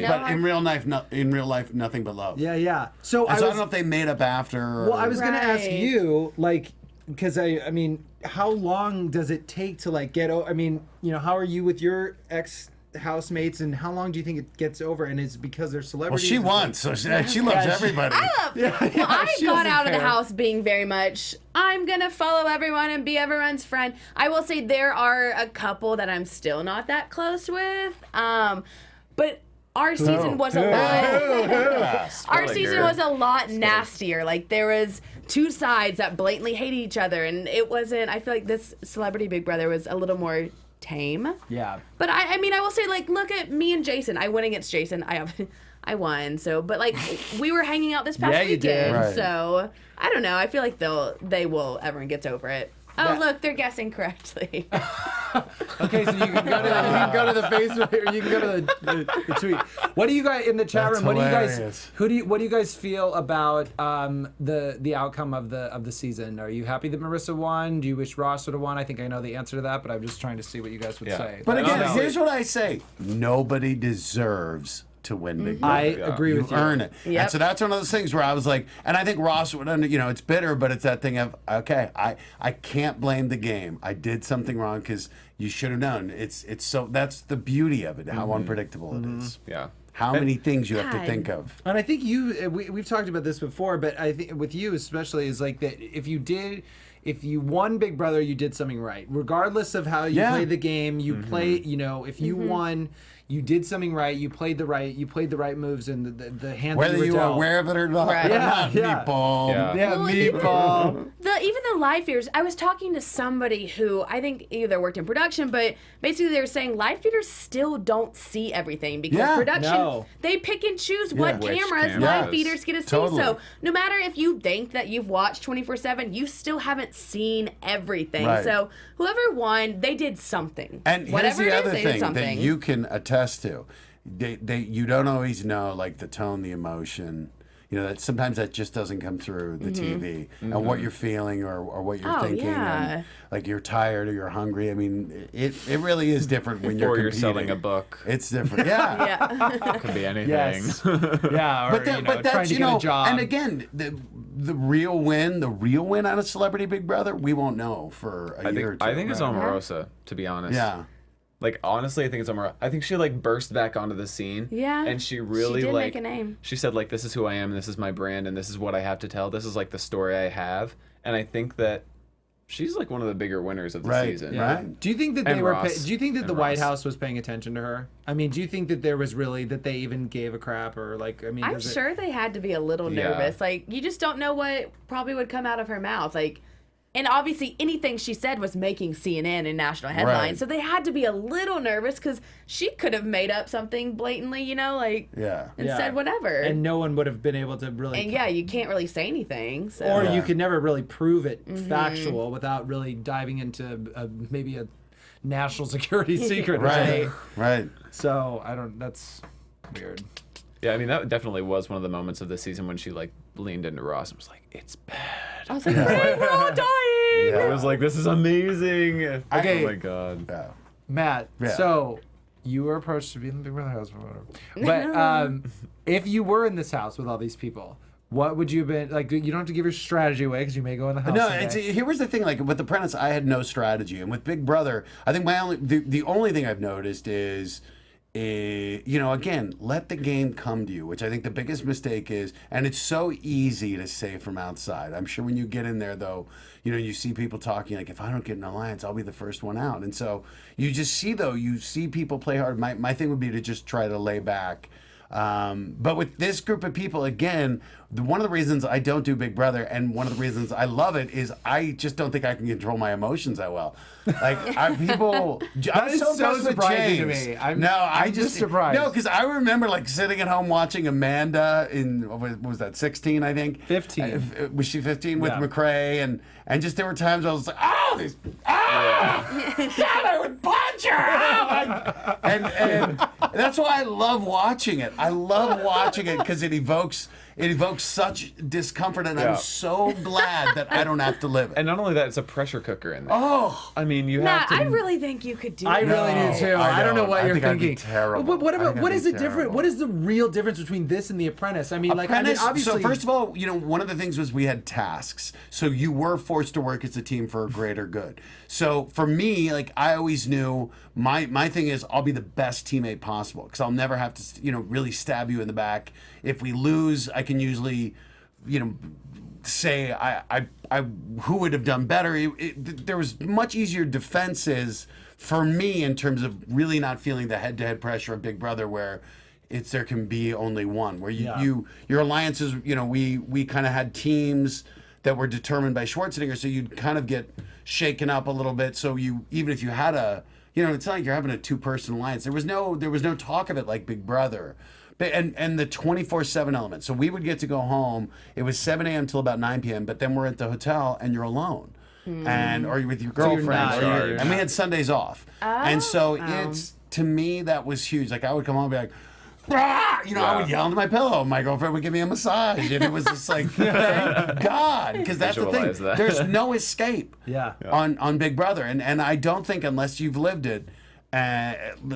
Speaker 5: but in real life, nothing but love.
Speaker 1: Yeah. So
Speaker 5: And so I don't know if they made up after. Or,
Speaker 1: Well, I was gonna ask
Speaker 4: Right.
Speaker 1: you, like, because I mean, how long does it take to like get? I mean, you know, how are you with your ex housemates, and how long do you think it gets over? And is it because they're
Speaker 5: Well,
Speaker 1: celebrities?
Speaker 5: she won, so she loves everybody.
Speaker 4: Well, I
Speaker 1: she
Speaker 4: got
Speaker 1: doesn't
Speaker 4: out of the
Speaker 1: care.
Speaker 4: house being very much, I'm going to follow everyone and be everyone's friend. I will say there are a couple that I'm still not that close with. But our season was a lot. Our
Speaker 6: Spoiler.
Speaker 4: season was a lot nastier. Like there was two sides that blatantly hated each other, and it wasn't. I feel like this Celebrity Big Brother was a little more tame.
Speaker 1: Yeah.
Speaker 4: But I mean, I will say, like, look at me and Jason. I went against Jason. I won. So, but like, we were hanging out this past
Speaker 1: Yeah, you did.
Speaker 4: weekend.
Speaker 5: Right.
Speaker 4: So I don't know. I feel like everyone gets over it. Oh,
Speaker 1: Yeah.
Speaker 4: look, they're guessing correctly.
Speaker 1: Okay, so you can go to the Facebook, or you can go to the tweet. What do you guys in the chat
Speaker 5: That's
Speaker 1: room? What
Speaker 5: hilarious.
Speaker 1: do you guys? What do you guys feel about the outcome of the season? Are you happy that Marissa won? Do you wish Ross would have won? I think I know the answer to that, but I'm just trying to see what you guys would
Speaker 6: Yeah.
Speaker 1: say.
Speaker 5: But again,
Speaker 6: No.
Speaker 5: here's what I say: nobody deserves to win Big
Speaker 1: I
Speaker 5: Brother.
Speaker 1: agree
Speaker 5: You
Speaker 1: with you.
Speaker 5: earn it.
Speaker 4: Yep.
Speaker 5: And so that's one of those things where I was like, and I think Ross would, it's bitter, but it's that thing of, okay, I can't blame the game. I did something wrong because you should have known. It's so, that's the beauty of it, how unpredictable it is.
Speaker 6: Yeah.
Speaker 5: How many things you have to
Speaker 4: God.
Speaker 5: think of.
Speaker 1: And I think we've talked about this before, but I think with you especially is like that if you won Big Brother, you did something right. Regardless of how you
Speaker 5: Yeah.
Speaker 1: played the game, you play, if you won, you did something right, you played the right moves and the hand that
Speaker 5: Whether
Speaker 1: you were
Speaker 5: you were
Speaker 1: dealt.
Speaker 5: aware of it or not.
Speaker 4: Right.
Speaker 1: Yeah, yeah.
Speaker 5: Meatball.
Speaker 6: Yeah.
Speaker 1: Yeah,
Speaker 4: Well,
Speaker 1: meatball.
Speaker 4: Even the live feeders, I was talking to somebody who I think either worked in production, but basically they were saying live feeders still don't see everything because
Speaker 5: Yeah.
Speaker 4: production,
Speaker 1: No.
Speaker 4: they pick and choose what
Speaker 6: Which
Speaker 4: cameras
Speaker 6: cameras.
Speaker 4: live feeders get to see.
Speaker 5: Totally.
Speaker 4: So no matter if you think that you've watched 24/7, you still haven't seen everything.
Speaker 5: Right.
Speaker 4: So whoever won, they did something.
Speaker 5: And
Speaker 4: whatever
Speaker 5: here's the
Speaker 4: it
Speaker 5: other
Speaker 4: is, they did
Speaker 5: thing that
Speaker 4: something.
Speaker 5: you can attest to. You don't always know, like, the tone, the emotion. That sometimes that just doesn't come through the TV and what you're feeling or what you're
Speaker 4: Oh,
Speaker 5: thinking.
Speaker 4: yeah.
Speaker 5: And, like, you're tired or you're hungry. I mean, it really is different when you're
Speaker 6: Or you're
Speaker 5: competing.
Speaker 6: selling a book.
Speaker 5: It's different. Yeah.
Speaker 4: yeah.
Speaker 6: Could be anything.
Speaker 1: Yes. Yeah, or
Speaker 5: But
Speaker 1: trying to
Speaker 5: you
Speaker 1: get
Speaker 5: know,
Speaker 1: a job.
Speaker 5: and again, the real win on a Celebrity Big Brother, we won't know for a year or two.
Speaker 6: I think it's
Speaker 5: right?
Speaker 6: Omarosa, to be honest.
Speaker 5: Yeah.
Speaker 6: Like, honestly, I think it's Omarosa. I think she, like, burst back onto the scene.
Speaker 4: Yeah.
Speaker 6: And she really,
Speaker 4: she did
Speaker 6: like...
Speaker 4: make a name.
Speaker 6: She said, like, this is who I am, and this is my brand, and this is what I have to tell. This is, like, the story I have. And I think that she's, like, one of the bigger winners of the season.
Speaker 1: Yeah.
Speaker 5: Right.
Speaker 1: Do you think that
Speaker 6: And
Speaker 1: they were?
Speaker 6: Ross.
Speaker 1: Do you think that
Speaker 6: And
Speaker 1: the White
Speaker 6: Ross.
Speaker 1: House was paying attention to her? I mean, do you think that there was really that they even gave a crap or like? I mean,
Speaker 4: I'm sure they had to be a little
Speaker 6: Yeah.
Speaker 4: nervous. Like, you just don't know what probably would come out of her mouth. Like, and obviously anything she said was making CNN and national headlines.
Speaker 5: Right.
Speaker 4: So they had to be a little nervous because she could have made up something blatantly, you know, like,
Speaker 5: Yeah.
Speaker 4: and
Speaker 1: Yeah.
Speaker 4: said whatever.
Speaker 1: and no one would have been able to really.
Speaker 4: And yeah, you can't really say anything. So.
Speaker 1: Or
Speaker 5: Yeah.
Speaker 1: you could never really prove it
Speaker 4: Mm-hmm.
Speaker 1: factual without really diving into maybe a national security secret,
Speaker 5: Right.
Speaker 1: right?
Speaker 5: Right.
Speaker 1: So I don't. That's weird.
Speaker 6: Yeah, I mean, that definitely was one of the moments of the season when she, like, leaned into Ross and was like, it's bad.
Speaker 4: I was like, Frank, we're all dying.
Speaker 5: Yeah.
Speaker 6: I was like, this is amazing.
Speaker 1: Okay.
Speaker 6: Oh, my God.
Speaker 5: Yeah.
Speaker 1: Matt,
Speaker 5: Yeah.
Speaker 1: so you were approached to be in the Big Brother house or whatever. But if you were in this house with all these people, what would you have been like? You don't have to give your strategy away because you may go in the house.
Speaker 5: No,
Speaker 1: someday.
Speaker 5: here was the thing. Like with Apprentice, I had no strategy, and with Big Brother, I think the only thing I've noticed is, again, let the game come to you, which I think the biggest mistake is, and it's so easy to say from outside. I'm sure when you get in there, though, you see people talking like, if I don't get an alliance, I'll be the first one out, and so you just see people play hard. My thing would be to just try to lay back. But with this group of people, again, one of the reasons I don't do Big Brother and one of the reasons I love it is I just don't think I can control my emotions that well. Like people, I'm
Speaker 1: is so
Speaker 5: impressed with
Speaker 1: surprising to
Speaker 5: James.
Speaker 1: me. I'm
Speaker 5: I
Speaker 1: just surprised.
Speaker 5: No, because I remember like sitting at home watching Amanda in what was that 16? I think
Speaker 1: 15.
Speaker 5: Was she 15 with
Speaker 1: Yeah.
Speaker 5: McRae and just there were times I was like, God, I would punch her. And that's why I love watching it. I love watching it because it evokes such discomfort, and
Speaker 6: Yeah.
Speaker 5: I'm so glad that I don't have to live it.
Speaker 6: And not only that, it's a pressure cooker in there.
Speaker 5: Oh,
Speaker 6: I mean, you
Speaker 4: Matt,
Speaker 6: have to...
Speaker 4: I really think you could do
Speaker 1: I
Speaker 4: it.
Speaker 1: really do too. I don't know what
Speaker 5: I
Speaker 1: you're
Speaker 5: think I'd be
Speaker 1: thinking.
Speaker 5: terrible.
Speaker 1: But what
Speaker 5: I
Speaker 1: about
Speaker 5: think
Speaker 1: what
Speaker 5: I'd
Speaker 1: is
Speaker 5: be
Speaker 1: the different?
Speaker 5: terrible.
Speaker 1: What is the real difference between this and The Apprentice? I mean,
Speaker 5: Apprentice,
Speaker 1: obviously.
Speaker 5: so first of all, one of the things was we had tasks. So you were forced to work as a team for a greater good. So for me, like I always knew my thing is I'll be the best teammate possible because I'll never have to, really stab you in the back. If we lose, I can usually, say I who would have done better. There was much easier defenses for me in terms of really not feeling the head-to-head pressure of Big Brother where there can be only one where your alliances, we kind of had teams that were determined by Schwarzenegger, so you'd kind of get shaken up a little bit. So even if you had it's not like you're having a two-person alliance. There was no talk of it like Big Brother. And the 24/7 element. So we would get to go home. It was 7 a.m. till about 9 p.m. But then we're at the hotel and you're alone, or you're with your girlfriend,
Speaker 1: not-
Speaker 5: and we had Sundays off. And so it's to me that was huge. Like I would come home and be like, "Ah!" I would yell into my pillow. My girlfriend would give me a massage, and it was just like, thank God, because that's the thing.
Speaker 6: Visualize that.
Speaker 5: There's no escape.
Speaker 1: Yeah.
Speaker 5: On Big Brother, and I don't think unless you've lived it.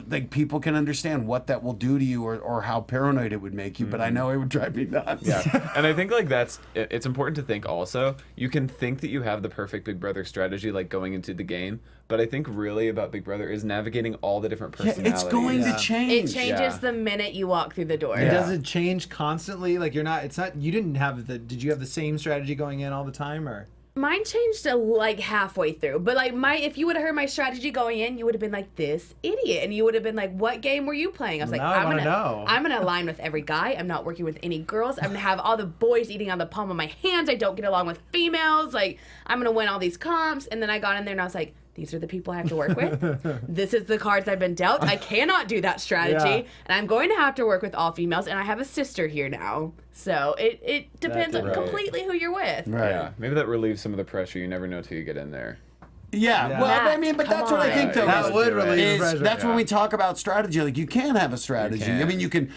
Speaker 5: Like people can understand what that will do to you or how paranoid it would make you, but I know it would drive me nuts.
Speaker 6: Yeah, and I think like it's important to think also, you can think that you have the perfect Big Brother strategy like going into the game, but I think really about Big Brother is navigating all the different personalities.
Speaker 5: It's going to
Speaker 4: It
Speaker 5: change.
Speaker 4: changes
Speaker 6: Yeah.
Speaker 4: the minute you walk through the door.
Speaker 1: And does it change constantly? Like you didn't have did you have the same strategy going in all the time or?
Speaker 4: Mine changed like halfway through, but like if you would have heard my strategy going in, you would have been like this idiot, and you would have been like, "What game were you playing?" I was like,
Speaker 1: Now I wanna know.
Speaker 4: I'm gonna align with every guy. I'm not working with any girls. I'm gonna have all the boys eating on the palm of my hands. I don't get along with females. Like I'm gonna win all these comps." And then I got in there and I was like, "These are the people I have to work with. This is the cards I've been dealt. I cannot do that strategy,
Speaker 1: Yeah.
Speaker 4: and I'm going to have to work with all females. And I have a sister here now, so it depends on
Speaker 6: right.
Speaker 4: completely who you're with."
Speaker 5: Right.
Speaker 6: Yeah, maybe that relieves some of the pressure. You never know till you get in there.
Speaker 5: Yeah,
Speaker 1: Yeah.
Speaker 5: well,
Speaker 4: Matt,
Speaker 5: I mean, but
Speaker 4: come
Speaker 5: that's what I
Speaker 4: on.
Speaker 5: think, though.
Speaker 1: That
Speaker 5: is-
Speaker 1: would relieve the
Speaker 5: is
Speaker 1: pressure.
Speaker 5: That's when
Speaker 6: Yeah.
Speaker 5: we talk about strategy. Like, you can have a strategy.
Speaker 6: can.
Speaker 5: I mean, you can,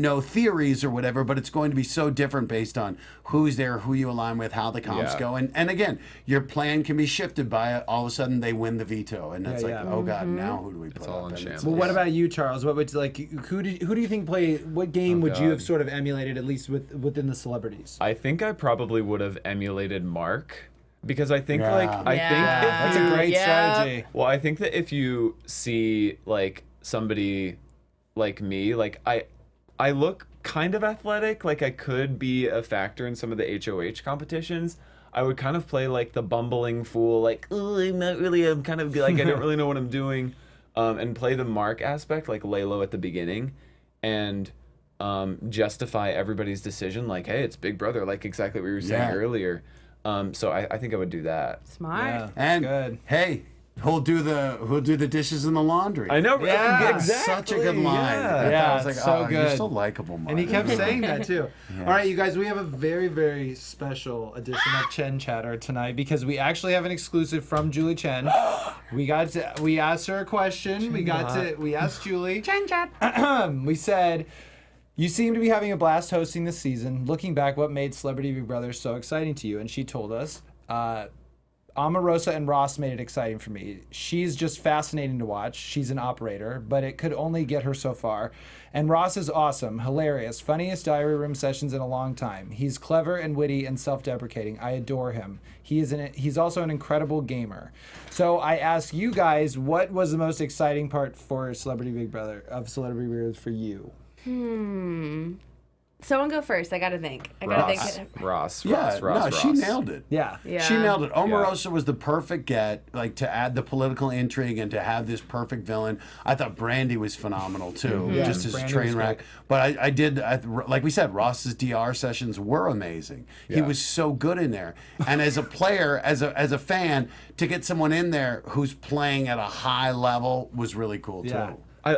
Speaker 5: know theories or whatever, but it's going to be so different based on who's there, who you align with, how the comps
Speaker 6: Yeah.
Speaker 5: go, and again, your plan can be shifted by all of a sudden they win the veto, and it's
Speaker 1: Yeah,
Speaker 5: like,
Speaker 1: yeah.
Speaker 5: oh God, now who do we put
Speaker 6: all
Speaker 5: up?
Speaker 6: in
Speaker 5: And it's-
Speaker 6: shambles.
Speaker 1: Well, what about you, Charles? What would who do you think what game would you
Speaker 6: God.
Speaker 1: have sort of emulated at least within the celebrities?
Speaker 6: I think I probably would have emulated Mark, Because I think
Speaker 5: Yeah.
Speaker 6: like I think if
Speaker 1: That's
Speaker 6: you,
Speaker 1: a great
Speaker 4: Yeah.
Speaker 1: strategy.
Speaker 6: Well, I think that if you see like somebody like me, like I look kind of athletic, like I could be a factor in some of the HOH competitions. I would kind of play like the bumbling fool, like, oh, I'm kind of like I don't really know what I'm doing, and play the mark aspect, like lay low at the beginning, and justify everybody's decision, like, hey, it's Big Brother, like exactly what you were saying earlier. So I think I would do that.
Speaker 4: Smart.
Speaker 1: Yeah,
Speaker 5: And
Speaker 1: good.
Speaker 5: hey, who'll do the dishes and the laundry?
Speaker 6: I know,
Speaker 1: Yeah,
Speaker 6: exactly.
Speaker 5: Such a good line.
Speaker 6: Yeah.
Speaker 1: Yeah,
Speaker 5: I was like,
Speaker 1: it's so
Speaker 5: oh,
Speaker 1: good.
Speaker 5: you're so likable, Mark.
Speaker 1: And he kept saying that too. All right, you guys, we have a very, very special edition of Chen Chatter tonight because we actually have an exclusive from Julie Chen. We asked her a question. We asked Julie. Chen Chat. We said, you seem to be having a blast hosting this season. Looking back, what made Celebrity Big Brother so exciting to you? And she told us, Omarosa and Ross made it exciting for me. She's just fascinating to watch. She's an operator, but it could only get her so far. And Ross is awesome, hilarious, funniest diary room sessions in a long time. He's clever and witty and self-deprecating. I adore him. He's also an incredible gamer. So I ask you guys, what was the most exciting part for Celebrity Big Brother for you?
Speaker 4: Someone go first. I gotta think.
Speaker 6: Ross.
Speaker 5: Yeah,
Speaker 6: Ross.
Speaker 5: she nailed it.
Speaker 1: Yeah.
Speaker 5: She nailed it. Omarosa was the perfect get, like to add the political intrigue and to have this perfect villain. I thought Brandi was phenomenal too,
Speaker 1: Yeah,
Speaker 5: just as a
Speaker 1: Brandi
Speaker 5: train
Speaker 1: was
Speaker 5: wreck.
Speaker 1: great.
Speaker 5: But like we said, Ross's DR sessions were amazing. He was so good in there. And as a player, as a fan, to get someone in there who's playing at a high level was really cool too.
Speaker 1: Yeah.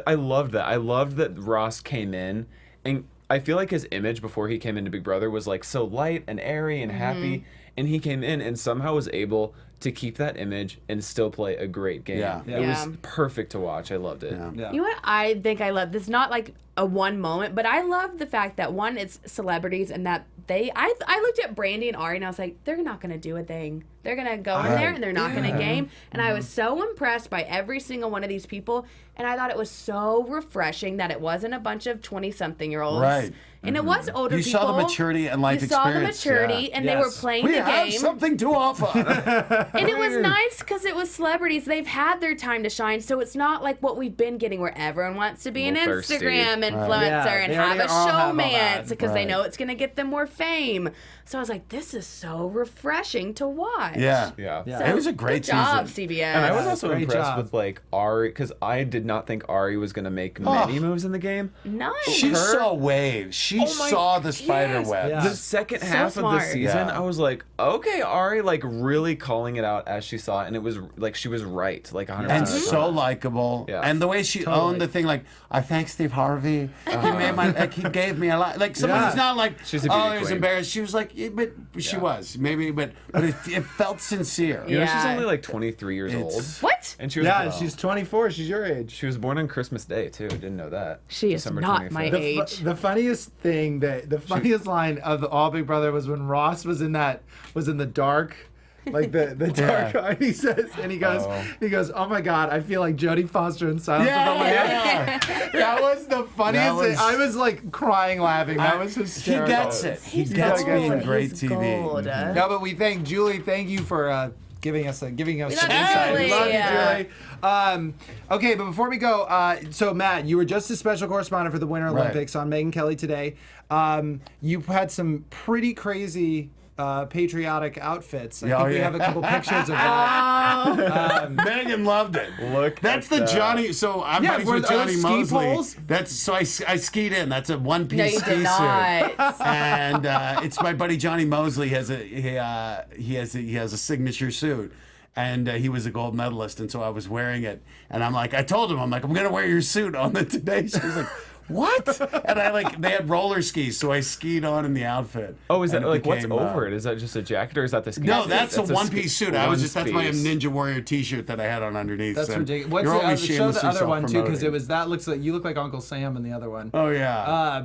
Speaker 6: I loved that. I loved that Ross came in, and I feel like his image before he came into Big Brother was like so light and airy and happy, and he came in and somehow was able to keep that image and still play a great game.
Speaker 5: Yeah.
Speaker 6: It was perfect to watch. I loved it.
Speaker 1: Yeah.
Speaker 4: You know what I think I love? This is not like a one moment, but I love the fact that one, it's celebrities and that I looked at Brandi and Ari and I was like, they're not going to do a thing. They're going to go in there and they're not going to game. And I was so impressed by every single one of these people. And I thought it was so refreshing that it wasn't a bunch of 20-something-year-olds.
Speaker 5: Right.
Speaker 4: And it was older
Speaker 5: You
Speaker 4: people.
Speaker 5: saw the maturity and life
Speaker 4: You saw the
Speaker 5: experience.
Speaker 4: maturity and they were
Speaker 1: Yes.
Speaker 4: playing
Speaker 5: We
Speaker 4: the
Speaker 5: have
Speaker 4: game.
Speaker 5: something to offer.
Speaker 4: And it was nice because it was celebrities. They've had their time to shine, so it's not like what we've been getting where everyone wants to be an
Speaker 6: little thirsty.
Speaker 4: Instagram influencer
Speaker 1: Yeah,
Speaker 4: and
Speaker 1: they
Speaker 4: have
Speaker 1: already
Speaker 4: a
Speaker 1: all have all
Speaker 4: showmance
Speaker 1: that.
Speaker 4: because they
Speaker 5: Right.
Speaker 4: know it's going to get them more fame. So I was like, this is so refreshing to watch.
Speaker 5: Yeah.
Speaker 6: Yeah.
Speaker 1: Yeah.
Speaker 4: So,
Speaker 5: It was a great
Speaker 4: good job,
Speaker 5: season.
Speaker 4: CBS.
Speaker 6: And I was also
Speaker 1: Great
Speaker 6: impressed
Speaker 1: job.
Speaker 6: with like Ari, because I did not think Ari was going to make many moves in the game.
Speaker 4: nice.
Speaker 5: She saw waves. She saw the spider web.
Speaker 1: Yeah.
Speaker 6: The second
Speaker 4: So
Speaker 6: half of
Speaker 4: smart.
Speaker 6: the season,
Speaker 5: Yeah.
Speaker 6: I was like, okay, Ari, like really calling it out as she saw it, and it was like she was right, like 100%.
Speaker 5: And
Speaker 6: of the
Speaker 5: so
Speaker 6: time.
Speaker 5: likable.
Speaker 6: Yeah.
Speaker 5: And the way she owned the thing, like, I thank Steve Harvey. He made my, like, he gave me a lot. Like, someone
Speaker 1: Yeah.
Speaker 5: it's not like,
Speaker 6: She's a beauty
Speaker 5: oh, he was
Speaker 6: queen.
Speaker 5: embarrassed. She was like, yeah, but she was. Maybe, but it felt sincere.
Speaker 6: You know, she's
Speaker 4: Yeah.
Speaker 6: only like 23 years old,
Speaker 4: What?
Speaker 6: and she was
Speaker 1: Yeah, she's 24. She's your age.
Speaker 6: she was born on Christmas Day too. Didn't know that.
Speaker 4: She is
Speaker 6: December
Speaker 4: not my
Speaker 6: 25th.
Speaker 4: age.
Speaker 1: The funniest thing the funniest line of the All Big Brother was when Ross was in the dark, like the dark, and he says, and he goes, oh my God, I feel like Jodie Foster in Silence of the Lambs.
Speaker 5: Yeah.
Speaker 1: That was the funniest
Speaker 5: That was-
Speaker 1: thing. I was like crying laughing. That was
Speaker 5: He
Speaker 1: hysterical.
Speaker 5: gets it. He
Speaker 4: He's
Speaker 5: gets
Speaker 4: gold.
Speaker 5: being great
Speaker 4: He's
Speaker 5: TV.
Speaker 4: gold.
Speaker 1: No, but we thank Julie. Thank you for giving us some
Speaker 4: love
Speaker 1: insight.
Speaker 4: Julie.
Speaker 1: We love you,
Speaker 4: Yeah.
Speaker 1: Julie. Okay, but before we go, so Matt, you were just a special correspondent for the Winter
Speaker 5: Right.
Speaker 1: Olympics on Megyn Kelly today. You had some pretty crazy patriotic outfits. I
Speaker 5: Yeah,
Speaker 1: think
Speaker 5: oh,
Speaker 1: we
Speaker 5: yeah.
Speaker 1: have a couple pictures of that.
Speaker 5: Megan loved it.
Speaker 6: Look,
Speaker 5: That's
Speaker 6: at
Speaker 5: the
Speaker 6: that.
Speaker 5: Johnny. So I'm
Speaker 1: Yeah,
Speaker 5: buddies
Speaker 1: were
Speaker 5: with
Speaker 1: those
Speaker 5: Johnny
Speaker 1: ski
Speaker 5: Mosley.
Speaker 1: poles?
Speaker 5: That's so I skied in. That's a one-piece
Speaker 4: No, you
Speaker 5: ski
Speaker 4: did not.
Speaker 5: suit, and it's my buddy Johnny Mosley. He has a signature suit. And he was a gold medalist, and so I was wearing it. And I'm like, I told him, I'm gonna wear your suit on the Today Show. He was like, what? And they had roller skis, so I skied on in the outfit.
Speaker 6: Oh, is that
Speaker 5: And it
Speaker 6: like what's
Speaker 5: became,
Speaker 6: over it? Is that just a jacket or is that the ski?
Speaker 5: No, that's a one-piece suit. That's my
Speaker 6: one-piece.
Speaker 5: Ninja Warrior T-shirt that I had on underneath.
Speaker 1: That's
Speaker 5: And
Speaker 1: ridiculous. What's
Speaker 5: you're
Speaker 1: the
Speaker 5: always
Speaker 1: other, show the
Speaker 5: shamelessly
Speaker 1: other one too? Because
Speaker 5: self-promoting.
Speaker 1: that looks like you look like Uncle Sam in the other one.
Speaker 5: Oh yeah.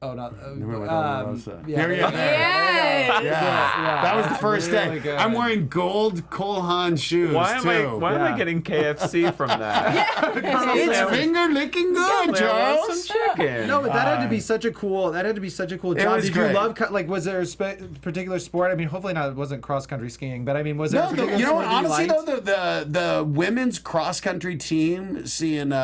Speaker 1: Oh, not.
Speaker 5: We went Omarosa.
Speaker 1: Yeah.
Speaker 5: There you go.
Speaker 4: Yes.
Speaker 5: Yeah. That was the first
Speaker 1: really
Speaker 5: day.
Speaker 1: good.
Speaker 5: I'm wearing gold Cole Haan shoes
Speaker 6: Why am
Speaker 5: too.
Speaker 6: I getting KFC from that?
Speaker 5: It's finger licking good, Charles.
Speaker 6: Some chicken.
Speaker 1: No, but that had to be such a cool. That had to be such a cool job.
Speaker 5: was
Speaker 1: Did
Speaker 5: great.
Speaker 1: you love like? Was there a particular sport? I mean, hopefully not. It wasn't cross country skiing, but I mean, was there?
Speaker 5: No,
Speaker 1: a particular
Speaker 5: you know
Speaker 1: sport
Speaker 5: what?
Speaker 1: that you
Speaker 5: Honestly,
Speaker 1: liked?
Speaker 5: though, the women's cross country team, seeing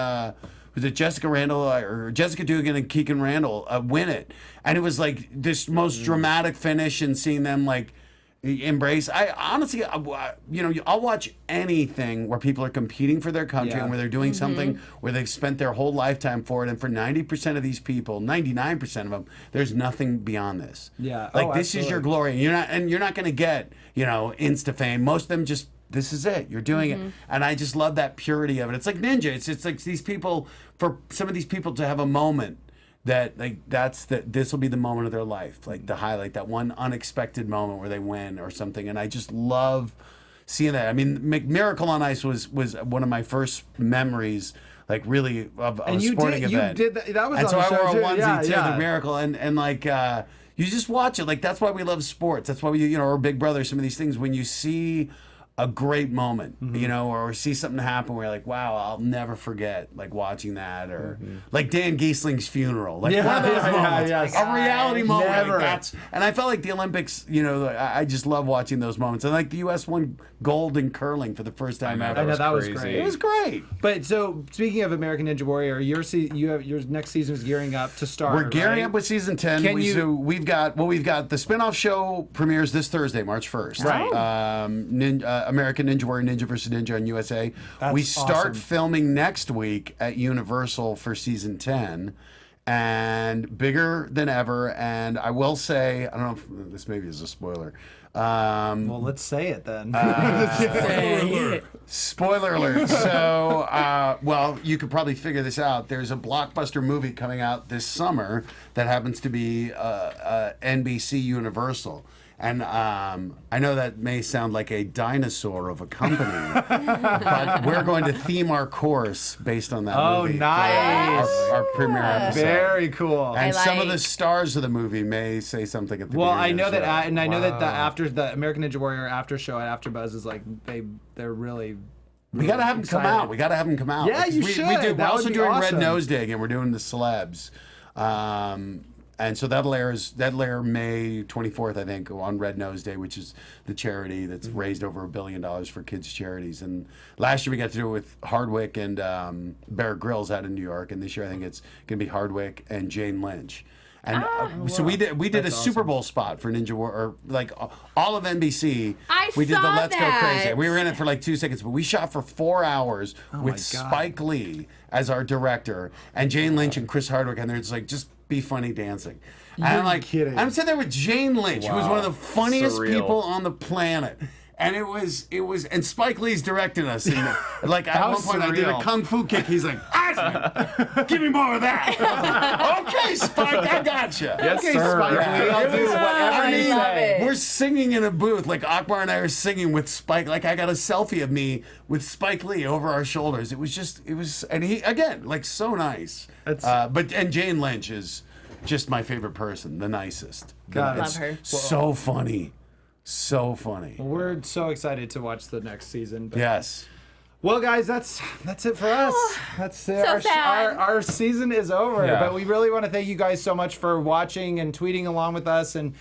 Speaker 5: was it Jessica Randall or Jessica Dugan and Keegan Randall win it, and it was like this most dramatic finish, and seeing them like embrace. I honestly, I'll watch anything where people are competing for their country
Speaker 1: Yeah.
Speaker 5: and where they're doing something where they've spent their whole lifetime for it. And for 90% of these people, 99% of them, there's nothing beyond this.
Speaker 1: Yeah.
Speaker 5: like
Speaker 1: Oh,
Speaker 5: this is your
Speaker 1: absolutely.
Speaker 5: glory, and you're not going to get Insta fame. Most of them just. This is it. You're doing it, and I just love that purity of it. It's like Ninja. It's like these people. For some of these people to have a moment that this will be the moment of their life, like the highlight, that one unexpected moment where they win or something. And I just love seeing that. I mean, Miracle on Ice was one of my first memories, like really of a sporting event.
Speaker 1: You did that was
Speaker 5: and
Speaker 1: on
Speaker 5: so
Speaker 1: the
Speaker 5: I
Speaker 1: show
Speaker 5: wore a
Speaker 1: too.
Speaker 5: onesie too,
Speaker 1: Yeah.
Speaker 5: the Miracle, and like you just watch it. Like that's why we love sports. That's why we or Big Brother. Some of these things when you see a great moment, or see something happen where you're like, wow, I'll never forget, like watching that, or like Dan Giesling's funeral, like one of those moments,
Speaker 1: yes.
Speaker 5: a reality moment.
Speaker 1: Never.
Speaker 5: Like and I felt like the Olympics, I just love watching those moments, and like the U.S. won gold in curling for the first time ever.
Speaker 1: I know, that was
Speaker 6: crazy.
Speaker 1: great.
Speaker 5: It was great.
Speaker 1: But so speaking of American Ninja Warrior, your next season is gearing up to start.
Speaker 5: We're gearing
Speaker 1: right?
Speaker 5: up with season 10.
Speaker 1: Can you-
Speaker 5: So we've got the spinoff show premieres this Thursday, March 1st.
Speaker 1: Right.
Speaker 5: American Ninja Warrior, Ninja vs. Ninja on USA.
Speaker 1: That's
Speaker 5: we start
Speaker 1: awesome.
Speaker 5: filming next week at Universal for season 10. And bigger than ever. And I will say, I don't know if this maybe is a spoiler.
Speaker 1: Well, let's say it then.
Speaker 5: Spoiler alert. So, well, you could probably figure this out. There's a blockbuster movie coming out this summer that happens to be NBC Universal. And I know that may sound like a dinosaur of a company, but we're going to theme our course based on that
Speaker 1: Oh,
Speaker 5: movie.
Speaker 1: nice.
Speaker 5: Our premiere episode.
Speaker 1: Very cool.
Speaker 5: And some of the
Speaker 4: like.
Speaker 5: stars of the movie may say something at the
Speaker 1: Well,
Speaker 5: beginning.
Speaker 1: I know
Speaker 5: as
Speaker 1: that,
Speaker 5: well.
Speaker 1: and I know that the American Ninja Warrior after show at AfterBuzz is like they're really.
Speaker 5: We gotta have them come
Speaker 1: excited.
Speaker 5: out. We gotta have them come out.
Speaker 1: Yeah, you
Speaker 5: we
Speaker 1: should.
Speaker 5: We're
Speaker 1: That
Speaker 5: also
Speaker 1: would be
Speaker 5: doing
Speaker 1: awesome.
Speaker 5: Red Nose Day again. We're doing the celebs. And so that'll air May 24th, I think, on Red Nose Day, which is the charity that's raised over $1 billion for kids' charities. And last year we got to do it with Hardwick and Bear Grylls out in New York, and this year I think it's going to be Hardwick and Jane Lynch. And so we did a Super Bowl spot for Ninja War, or like all of NBC. We did the
Speaker 4: saw
Speaker 5: Let's Go
Speaker 4: that.
Speaker 5: Crazy. We were in it for like 2 seconds, but we shot for 4 hours with
Speaker 1: my God.
Speaker 5: Spike Lee as our director and Jane Lynch and Chris Hardwick, and they're just like, just be funny dancing. And I'm like,
Speaker 1: kidding.
Speaker 5: I'm sitting there with Jane Lynch, who was
Speaker 6: Wow.
Speaker 5: one of the funniest
Speaker 6: Surreal.
Speaker 5: people on the planet. And it was, and Spike Lee's directing us. And like at one point, I did a
Speaker 1: surreal.
Speaker 5: kung fu kick. He's like, Iseman, give me more of that. I was like, okay, Spike, I gotcha.
Speaker 6: Yes,
Speaker 1: Okay,
Speaker 6: sir.
Speaker 1: Spike Lee, I'll do whatever
Speaker 5: I
Speaker 1: you
Speaker 5: mean,
Speaker 4: love
Speaker 1: say.
Speaker 4: it.
Speaker 5: we're singing in a booth. Like Akbar and I are singing with Spike. Like I got a selfie of me with Spike Lee over our shoulders. It was, and he again, like so nice. And Jane Lynch is just my favorite person, the nicest.
Speaker 1: God.
Speaker 4: Love her.
Speaker 5: So funny, so funny.
Speaker 1: We're so excited to watch the next season. But
Speaker 5: Yes.
Speaker 1: Well, guys, that's it for us. That's it.
Speaker 4: So sad.
Speaker 1: Our season is over,
Speaker 6: Yeah.
Speaker 1: but we really want to thank you guys so much for watching and tweeting along with us. And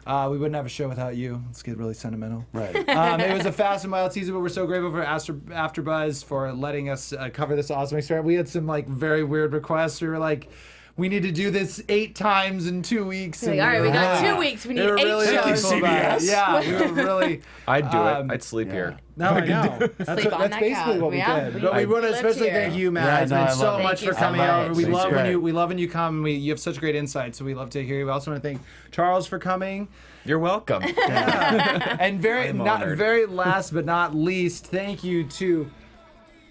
Speaker 1: we wouldn't have a show without you. Let's get really sentimental.
Speaker 5: Right.
Speaker 1: It was a fast and wild season, but we're so grateful for AfterBuzz for letting us cover this awesome experiment. We had some like very weird requests. We were like, we need to do this 8 times in 2 weeks.
Speaker 4: Like, all right, we got 2 weeks. We need
Speaker 1: They were
Speaker 4: 8
Speaker 1: really
Speaker 4: shows.
Speaker 1: thoughtful about it.
Speaker 5: CBS.
Speaker 1: Yeah, we were really.
Speaker 6: I'd do it. I'd sleep here.
Speaker 1: No, I know. That's
Speaker 4: Sleep on
Speaker 1: that's
Speaker 4: that
Speaker 1: basically
Speaker 4: couch.
Speaker 1: what we
Speaker 4: Yeah,
Speaker 1: did. But we
Speaker 4: we
Speaker 1: want to
Speaker 4: lived
Speaker 1: especially
Speaker 4: here.
Speaker 1: thank you, Matt.
Speaker 5: Yeah,
Speaker 1: It's
Speaker 5: no,
Speaker 1: been
Speaker 5: I
Speaker 1: so
Speaker 5: love it.
Speaker 1: much
Speaker 4: Thank
Speaker 1: for
Speaker 4: you so
Speaker 1: coming
Speaker 4: much.
Speaker 1: over. We
Speaker 5: It's
Speaker 1: love
Speaker 5: great.
Speaker 1: when you come. You have such great insight. So we love to hear you. We also want to thank Charles for coming.
Speaker 6: You're welcome.
Speaker 1: And
Speaker 6: I'm honored.
Speaker 1: very last but not least, thank you to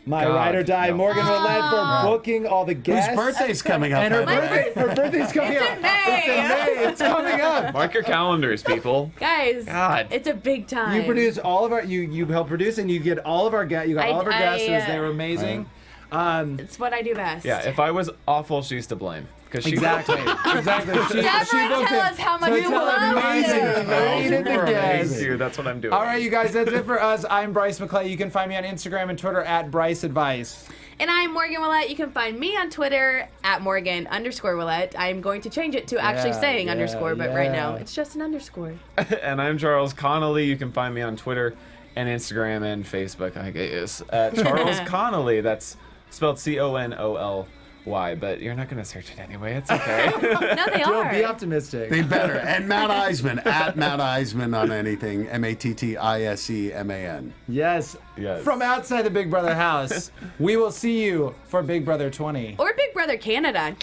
Speaker 1: my
Speaker 6: God,
Speaker 1: ride or die,
Speaker 6: no.
Speaker 1: Morgan Roulette, for booking all the
Speaker 5: Whose
Speaker 1: guests.
Speaker 5: birthday's coming up?
Speaker 1: And her
Speaker 5: by the way?
Speaker 1: birthday's coming up.
Speaker 4: in May.
Speaker 1: It's in May. It's coming up.
Speaker 6: Mark your calendars, people.
Speaker 4: Guys,
Speaker 6: God.
Speaker 4: it's a big time.
Speaker 1: You produce all of our. You help produce, and you get all of our guests. You got all of our guests. They were amazing.
Speaker 4: It's what I do best.
Speaker 6: Yeah, if I was awful, she's to blame. because she
Speaker 1: Exactly. She
Speaker 4: Deborah,
Speaker 1: booked
Speaker 4: tell
Speaker 1: it.
Speaker 4: us how much
Speaker 1: So
Speaker 4: you
Speaker 1: tell her
Speaker 4: love
Speaker 1: amazing,
Speaker 4: it.
Speaker 1: amazing
Speaker 6: You're
Speaker 1: guest.
Speaker 6: amazing, dude. That's what I'm doing.
Speaker 1: All right, you guys, that's it for us. I'm Bryce McClay. You can find me on Instagram and Twitter at Bryce Advice.
Speaker 4: And I'm Morgan Willett. You can find me on Twitter at Morgan_Willett. I'm going to change it to actually saying underscore, but right now it's just an underscore.
Speaker 6: And I'm Charles Conoly. You can find me on Twitter and Instagram and Facebook, I guess, at Charles Conoly. That's spelled Conoly. But you're not going to search it anyway. It's okay.
Speaker 4: No, they are.
Speaker 1: Be optimistic.
Speaker 5: They better. And Matt Iseman, at Matt Iseman on anything. MattiSeman.
Speaker 1: Yes.
Speaker 6: Yes.
Speaker 1: From outside the Big Brother house, we will see you for Big Brother 20.
Speaker 4: Or Big Brother Canada.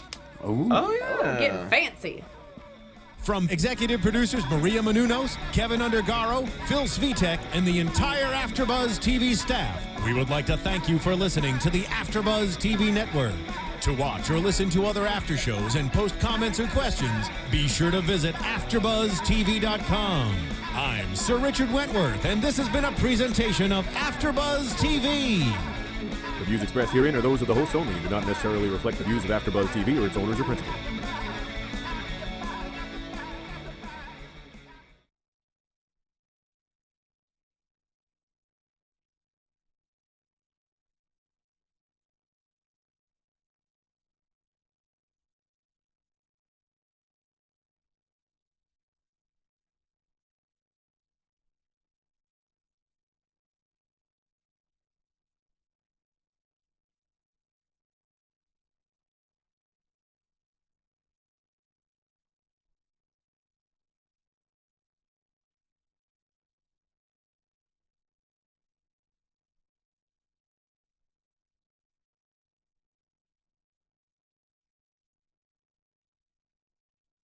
Speaker 5: Ooh.
Speaker 6: Oh, yeah.
Speaker 4: Getting fancy.
Speaker 2: From executive producers Maria Menounos, Kevin Undergaro, Phil Svitek, and the entire AfterBuzz TV staff, we would like to thank you for listening to the AfterBuzz TV network. To watch or listen to other after shows and post comments or questions, be sure to visit AfterBuzzTV.com. I'm Sir Richard Wentworth, and this has been a presentation of AfterBuzz TV.
Speaker 8: The views expressed herein are those of the hosts only and do not necessarily reflect the views of AfterBuzz TV or its owners or principals.